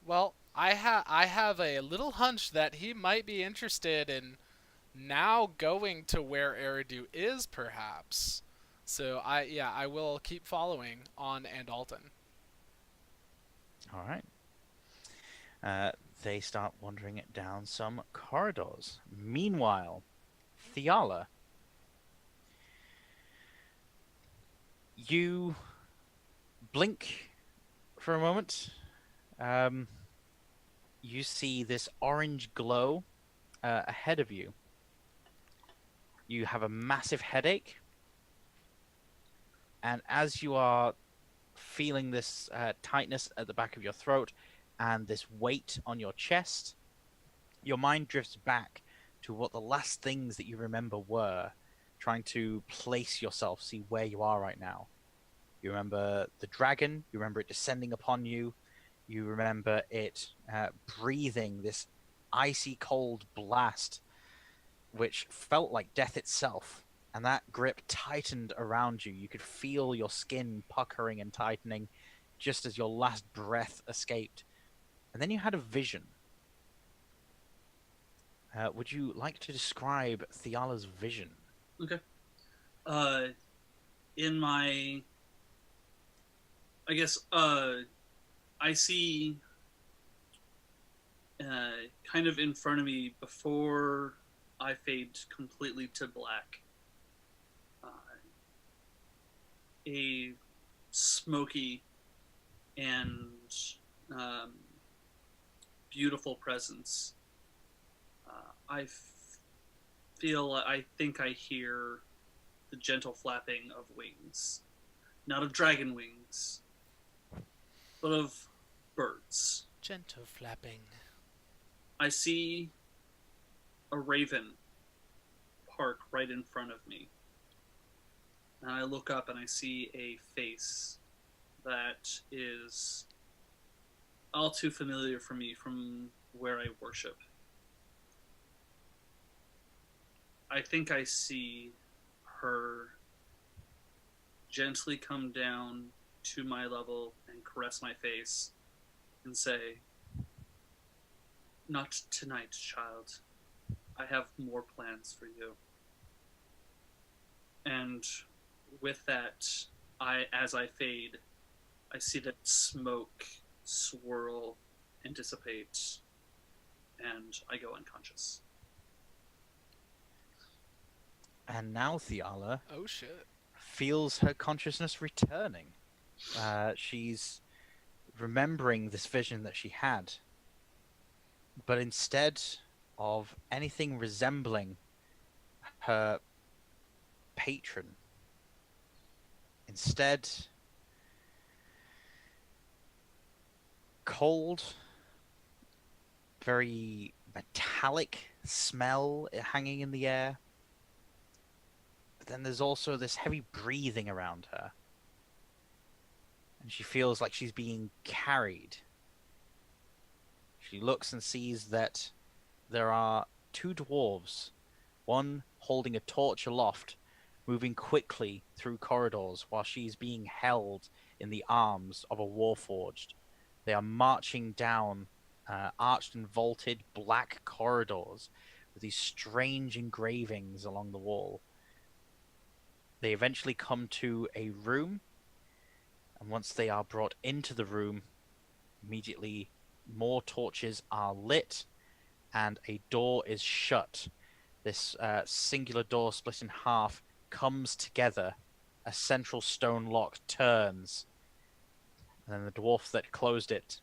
Well, I have a little hunch that he might be interested in now going to where Eridu is, perhaps. So I will keep following On and Alton. All right. They start wandering down some corridors. Meanwhile, Thiala, you blink for a moment. You see this orange glow ahead of you. You have a massive headache. And as you are feeling this tightness at the back of your throat and this weight on your chest, your mind drifts back to what the last things that you remember were, trying to place yourself, see where you are right now. You remember the dragon, you remember it descending upon you, you remember it breathing this icy cold blast, which felt like death itself. And that grip tightened around you. You could feel your skin puckering and tightening. just as your last breath escaped. And then you had a vision. Would you like to describe Thiala's vision? Okay. In my, I guess, I see, kind of in front of me before I fade completely to black, a smoky and beautiful presence. I think I hear the gentle flapping of wings, not of dragon wings, but of birds. Gentle flapping. I see a raven park right in front of me. And I look up and I see a face that is all too familiar for me from where I worship. I think I see her gently come down to my level and caress my face and say, "Not tonight, child. I have more plans for you." And with that, as I fade, I see that smoke swirl and dissipate, and I go unconscious. And now Thiala Oh shit. feels her consciousness returning. She's remembering this vision that she had. But instead of anything resembling her patron, instead, cold, very metallic smell hanging in the air. But then there's also this heavy breathing around her. And she feels like she's being carried. She looks and sees that there are two dwarves, one holding a torch aloft, moving quickly through corridors while she's being held in the arms of a warforged. They are marching down arched and vaulted black corridors with these strange engravings along the wall. They eventually come to a room, and once they are brought into the room, immediately more torches are lit and a door is shut. This singular door split in half comes together. A central stone lock turns, and then the dwarf that closed it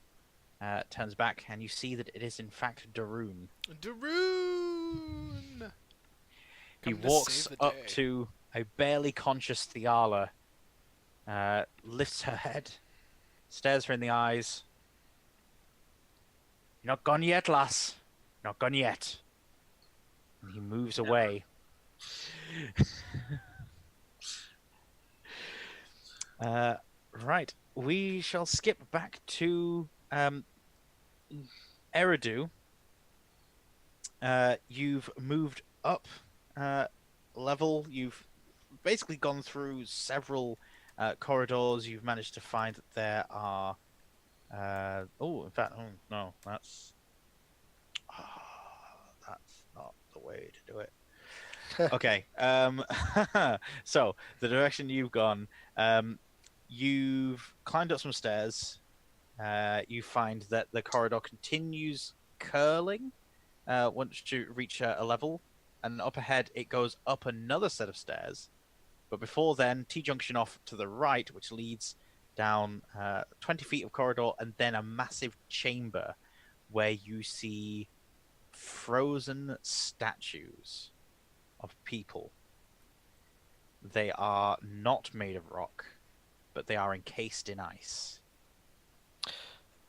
turns back, and you see that it is in fact Darun. Darun! He Come to walks save the up day. to a barely conscious Thiala, lifts her head, stares her in the eyes. "You're not gone yet, lass. Not gone yet." And he moves away. Right. We shall skip back to Eridu. You've moved up level. You've basically gone through several corridors. You've managed to find that there are... in fact, no, that's not the way to do it. Okay. So the direction you've gone, you've climbed up some stairs. You find that the corridor continues curling once you reach a level, and up ahead it goes up another set of stairs. But before then, T-junction off to the right, which leads down 20 feet of corridor, and then a massive chamber where you see frozen statues of people. They are not made of rock, but they are encased in ice.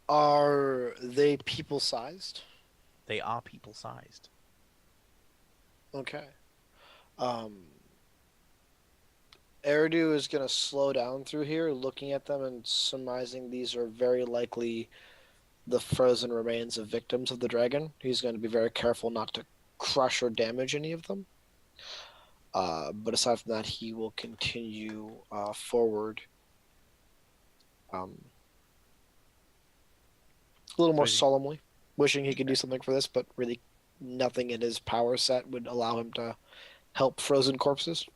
Are they people-sized? They are people-sized. Okay. Eridu is going to slow down through here, looking at them and surmising these are very likely the frozen remains of victims of the dragon. He's going to be very careful not to crush or damage any of them. But aside from that, he will continue forward. A little So more is he- solemnly, wishing he could do Okay. something for this, but really nothing in his power set would allow him to help frozen corpses.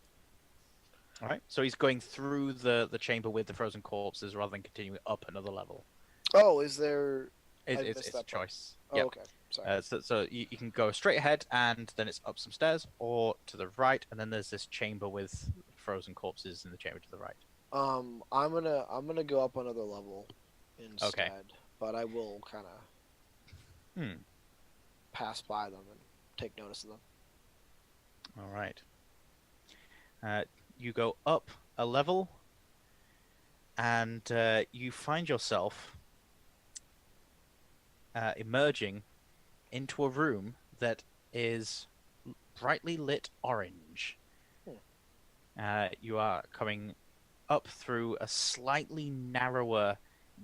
All right. So he's going through the chamber with the frozen corpses rather than continuing up another level. Oh, is there? I It's missed it's a that part. choice. Oh, Yep. okay. Sorry. So you can go straight ahead and then it's up some stairs, or to the right, and then there's this chamber with frozen corpses in the chamber to the right. I'm gonna go up another level Okay. instead, but I will kind of Hmm. pass by them and take notice of them. All right. You go up a level, and you find yourself emerging into a room that is brightly lit orange. You are coming up through a slightly narrower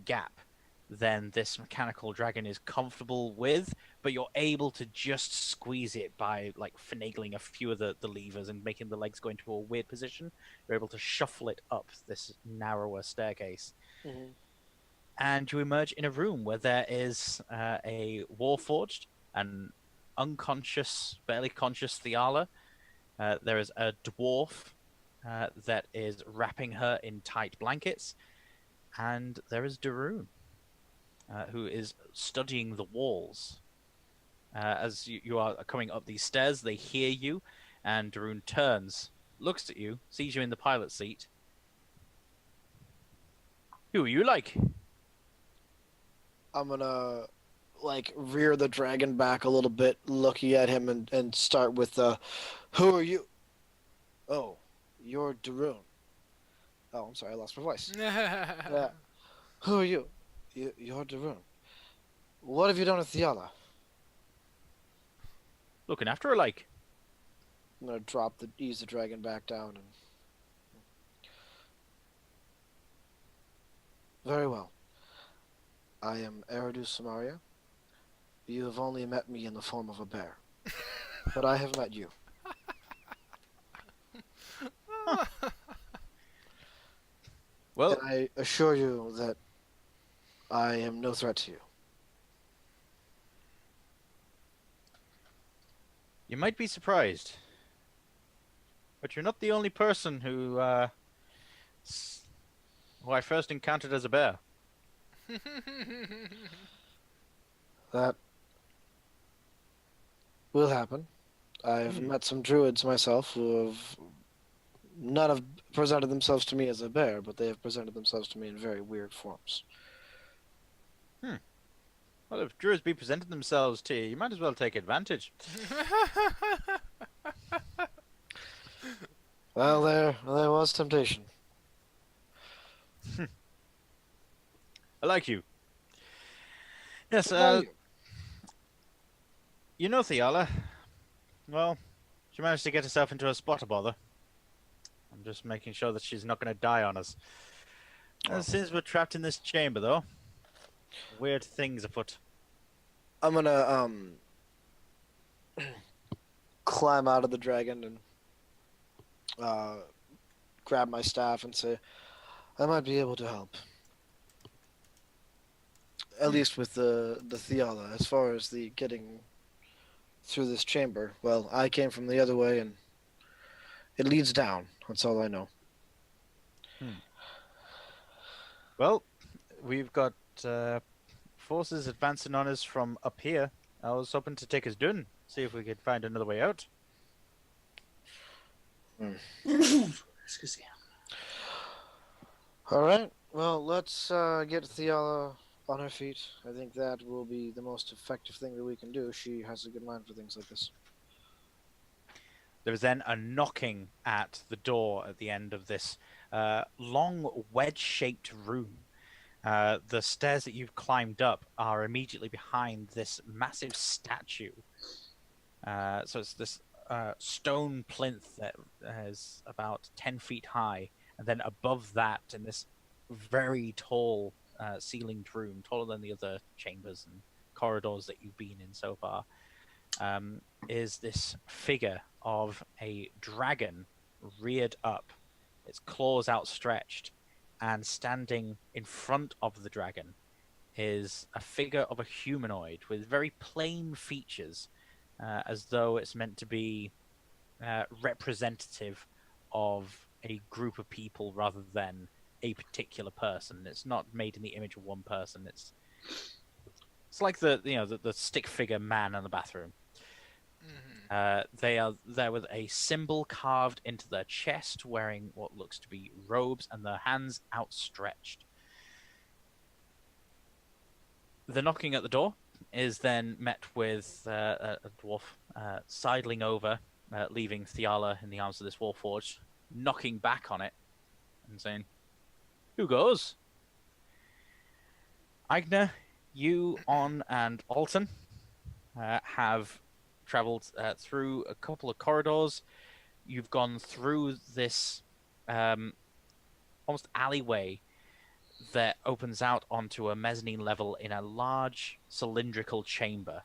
gap than this mechanical dragon is comfortable with, but you're able to just squeeze it by like finagling a few of the levers and making the legs go into a weird position. You're able to shuffle it up this narrower staircase. Mm-hmm. And you emerge in a room where there is a warforged, an unconscious, barely conscious Thiala. There is a dwarf that is wrapping her in tight blankets, and there is Darun, who is studying the walls. As you are coming up these stairs, they hear you, and Darun turns, looks at you, sees you in the pilot seat. Who are you like? I'm gonna like rear the dragon back a little bit, looking at him, and start with "Who are you?" Oh, you're Darun. Oh, I'm sorry, I lost my voice. Yeah. Who are you? You're Darun. What have you done with Thiala? Looking after her like. I'm gonna ease the dragon back down and. Very well. I am Eridu Samaria. You have only met me in the form of a bear, but I have met you. Well, And I assure you that I am no threat to you. you might be surprised, but you're not the only person who I first encountered as a bear. That will happen. I've met some druids myself who have none have presented themselves to me as a bear, but they have presented themselves to me in very weird forms. Well, if druids be presenting themselves to you, you might as well take advantage. Well, there was temptation. I like you. Yes, How are you? you know Thiala. Well, she managed to get herself into a spot of bother. I'm just making sure that she's not going to die on us. Since we're trapped in this chamber, though, weird things afoot. I'm gonna climb out of the dragon and grab my staff and say, I might be able to help. At least with the Thiala. As far as the getting through this chamber, well, I came from the other way and it leads down. That's all I know. Well, we've got forces advancing on us from up here. I was hoping to take us down, see if we could find another way out. Excuse me. All right. Well, let's get Thiala on her feet. I think that will be the most effective thing that we can do. She has a good mind for things like this. There is then a knocking at the door at the end of this long wedge-shaped room. The stairs that you've climbed up are immediately behind this massive statue. So it's this stone plinth that is about 10 feet high, and then above that, in this very tall ceilinged room, taller than the other chambers and corridors that you've been in so far, is this figure of a dragon reared up, its claws outstretched, and standing in front of the dragon is a figure of a humanoid with very plain features, as though it's meant to be representative of a group of people rather than a particular person. It's not made in the image of one person. It's like the stick figure man in the bathroom. They are there with a symbol carved into their chest, wearing what looks to be robes, and their hands outstretched. The knocking at the door is then met with a dwarf sidling over, leaving Thiala in the arms of this warforged, knocking back on it and saying, "Who goes?" Eigner, you, On, and Alton have travelled through a couple of corridors. You've gone through this almost alleyway that opens out onto a mezzanine level in a large cylindrical chamber.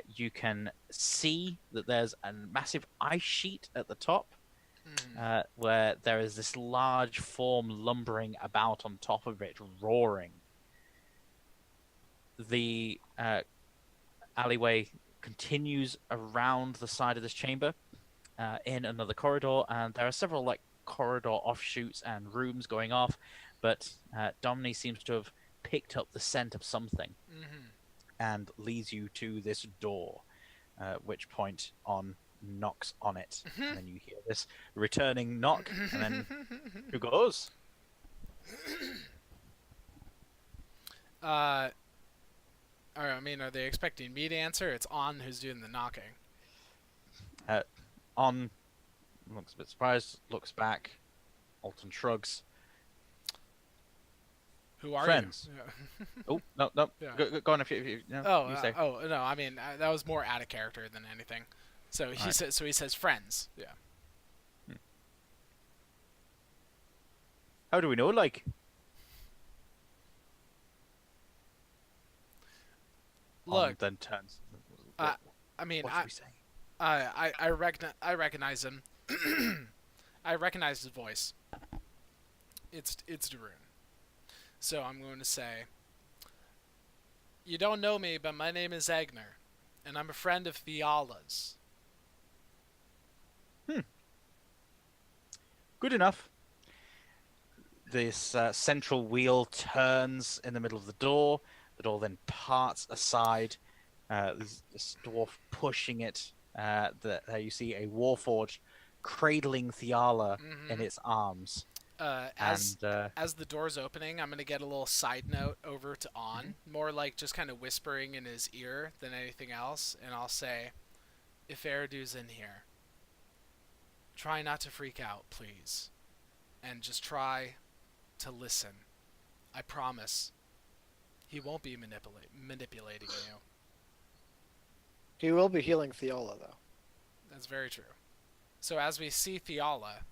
You can see that there's a massive ice sheet at the top, where there is this large form lumbering about on top of it, roaring. The alleyway continues around the side of this chamber, in another corridor, and there are several corridor offshoots and rooms going off, but Domini seems to have picked up the scent of something and leads you to this door, at which point On knocks on it, and then you hear this returning knock, and then who goes? Are they expecting me to answer? It's On who's doing the knocking. On looks a bit surprised, looks back. Alton shrugs. Who are Friends. you? Oh, no. Yeah. Go on if you no, you say. No. That was more out of character than anything. So he Right. says. So he says friends. Yeah. How do we know? Look. Then turns. What What should we say? I recognize him. I recognize his voice. It's Darun. So I'm going to say, you don't know me, but my name is Eigner, and I'm a friend of Thiala's. Good enough. This central wheel turns in the middle of the door. The door then parts aside. This dwarf pushing it. You see a warforged cradling Thiala in its arms. As the door's opening, I'm going to get a little side note over to On, more like just kind of whispering in his ear than anything else, and I'll say, if Eridu's in here, try not to freak out, please, and just try to listen. I promise he won't be manipulating you. He will be healing Thiala, though. That's very true. So as we see Thiala,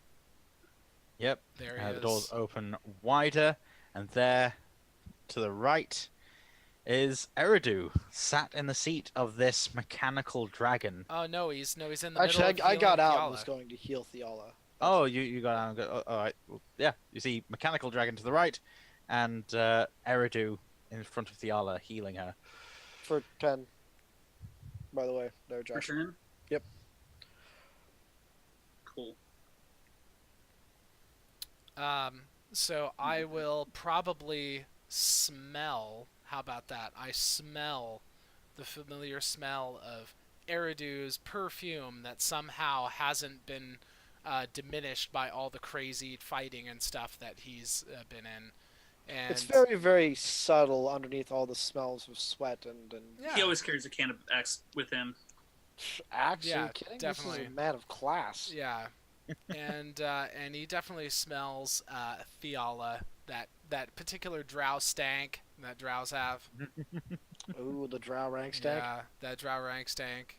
Yep. there he The is. doors open wider, and there, to the right, is Eridu, sat in the seat of this mechanical dragon. Oh no, he's in the Actually, middle of I got healing out Thiala. and was going to heal Thiala. Oh, you got out. All right. Well, yeah, you see mechanical dragon to the right, and Eridu in front of Thiala healing her. For 10. By the way, there, Josh. Return? Yep. Cool. So I will probably smell. How about that? I smell the familiar smell of Eridu's perfume that somehow hasn't been diminished by all the crazy fighting and stuff that he's been in. And It's very, very subtle underneath all the smells of sweat and yeah, He always carries a can of X with him. axe. Are Yeah, you kidding? definitely. This is a man of class. yeah, and he definitely smells Thiala, that particular drow stank that drows have. Ooh, the drow rank stack. Yeah, that drow rank stank,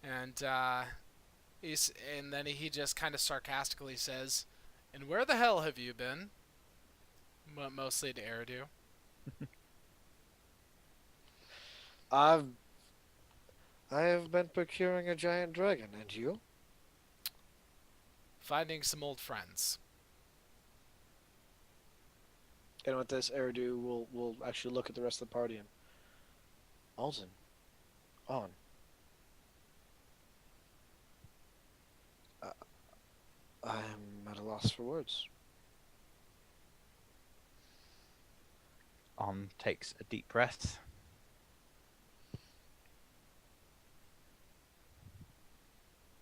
and then he just kind of sarcastically says, "And where the hell have you been?" Mostly to Eridu. I have been procuring a giant dragon, and you? Finding some old friends. And with this, Eridu will actually look at the rest of the party and Alton, on. Uh, I'm at a loss for words. Takes a deep breath.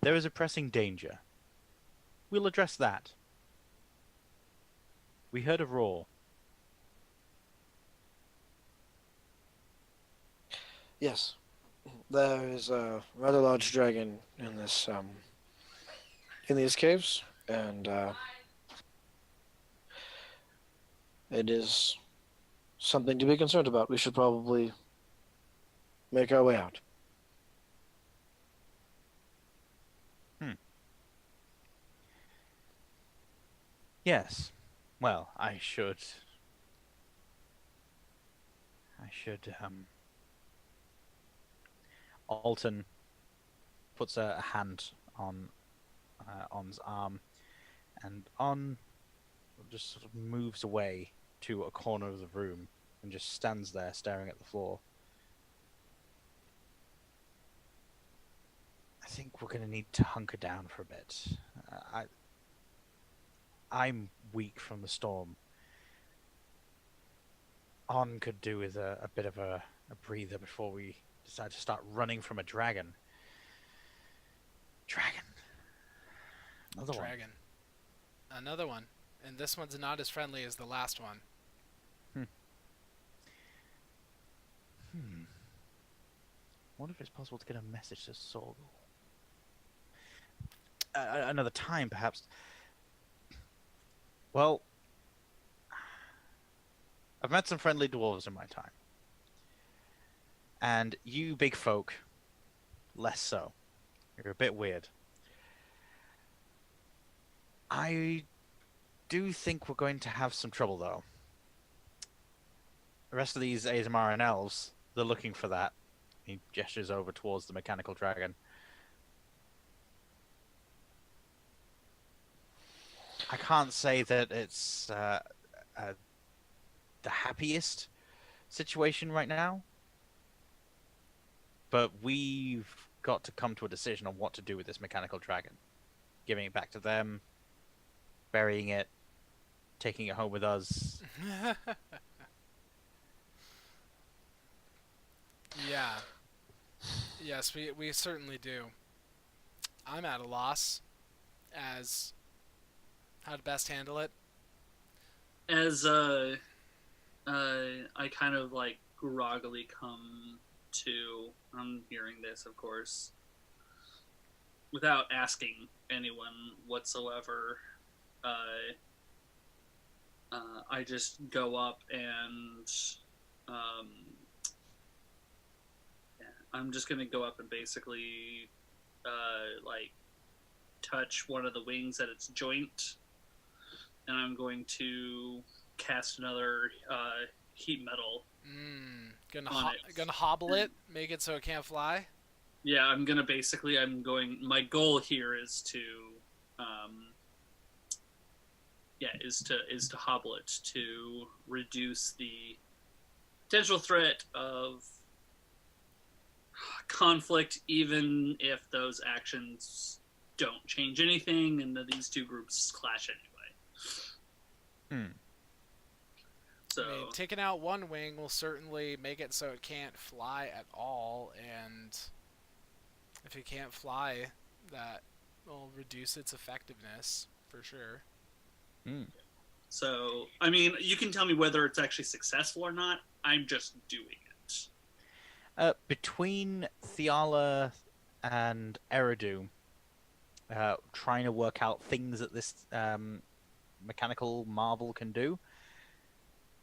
There is a pressing danger. We'll address that. We heard a roar. Yes, there is a rather large dragon in this in these caves, and it is something to be concerned about. We should probably make our way out. Yes. Well, Alton puts a hand on On's arm, and On just sort of moves away to a corner of the room and just stands there staring at the floor. I think we're going to need to hunker down for a bit. I'm weak from the storm. On could do with a bit of a breather before we decide to start running from a dragon. Dragon. Another one. Dragon. Another one. And this one's not as friendly as the last one. Wonder if it's possible to get a message to Sorgel. Another time, perhaps. Well, I've met some friendly dwarves in my time. And you big folk, less so. You're a bit weird. I do think we're going to have some trouble, though. The rest of these aasimar and elves, they're looking for that. He gestures over towards the mechanical dragon. I can't say that it's the happiest situation right now, but we've got to come to a decision on what to do with this mechanical dragon. Giving it back to them, burying it, taking it home with us. Yeah. Yes, we certainly do. I'm at a loss as how to best handle it. As I kind of like groggily come to, I'm hearing this, of course, without asking anyone whatsoever. I just go up and I'm just gonna go up and basically like touch one of the wings at its joint, and I'm going to cast another heat metal. Gonna hobble it, make it so it can't fly. Yeah, I'm going. My goal here is to, is to hobble it to reduce the potential threat of conflict, even if those actions don't change anything, and these two groups clash anyway. So, I mean, taking out one wing will certainly make it so it can't fly at all, and if it can't fly, that will reduce its effectiveness for sure. So, I mean, you can tell me whether it's actually successful or not. I'm just doing it. Between Thiala and Eridu, trying to work out things that this mechanical marvel can do,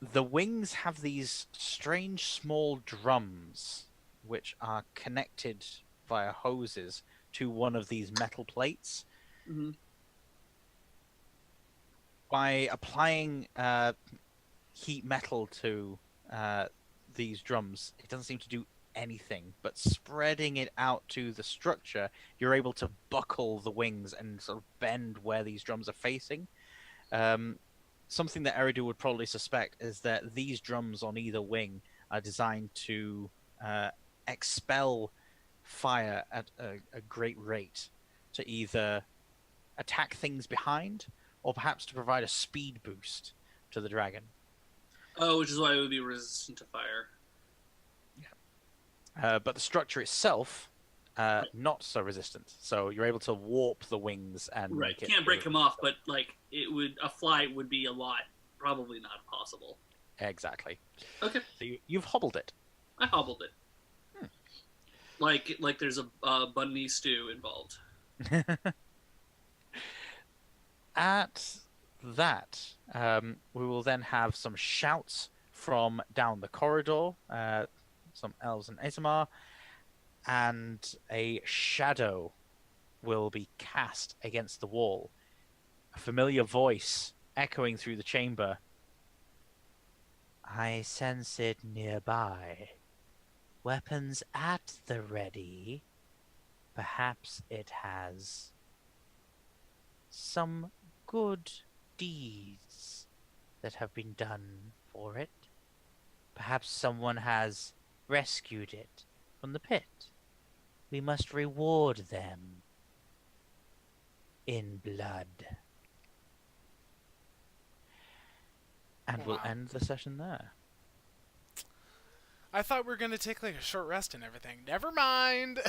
the wings have these strange small drums which are connected via hoses to one of these metal plates. Mm-hmm. By applying heat metal to these drums, it doesn't seem to do anything, but spreading it out to the structure, you're able to buckle the wings and sort of bend where these drums are facing. something that Eridu would probably suspect is that these drums on either wing are designed to expel fire at a great rate to either attack things behind or perhaps to provide a speed boost to the dragon. Oh, which is why it would be resistant to fire. But the structure itself, not so resistant. So you're able to warp the wings and Right, make it. can't break them off, but like a fly would be a lot, probably not possible. Exactly. Okay, So you've hobbled it. I hobbled it. Like there's a bunny stew involved. At that, we will then have some shouts from down the corridor, some elves and aasimar, and a shadow will be cast against the wall. A familiar voice echoing through the chamber. I sense it nearby. Weapons at the ready. Perhaps it has some good deeds that have been done for it. Perhaps someone has rescued it from the pit. We must reward them in blood. And we'll Wow. end the session there. I thought we were gonna take like a short rest and everything. Never mind.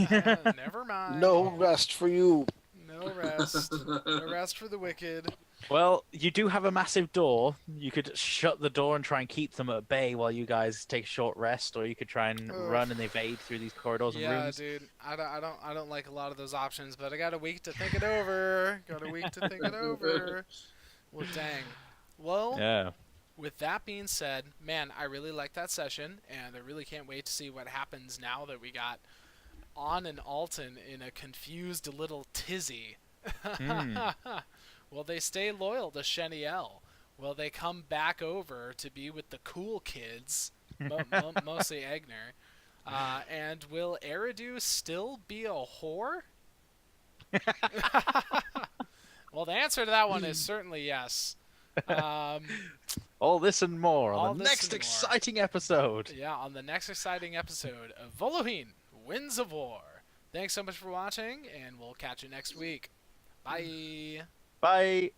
Never mind. No rest for you. No rest. No rest for the wicked. Well, you do have a massive door. You could shut the door and try and keep them at bay while you guys take a short rest, or you could try and Ugh. run and evade through these corridors and Yeah, rooms. dude. I don't like a lot of those options, but I got a week to think it over. Got a week to think it over. Well, dang. Well, Yeah. with that being said, man, I really like that session, and I really can't wait to see what happens now that we got On and Alton in a confused little tizzy. Will they stay loyal to Sheniel? Will they come back over to be with the cool kids, mostly Eigner? And will Eridu still be a whore? Well, the answer to that one is certainly yes. All this and more All on the this next and more. exciting episode. Yeah, on the next exciting episode of Volohin Winds of War. Thanks so much for watching, and we'll catch you next week. Bye. Bye.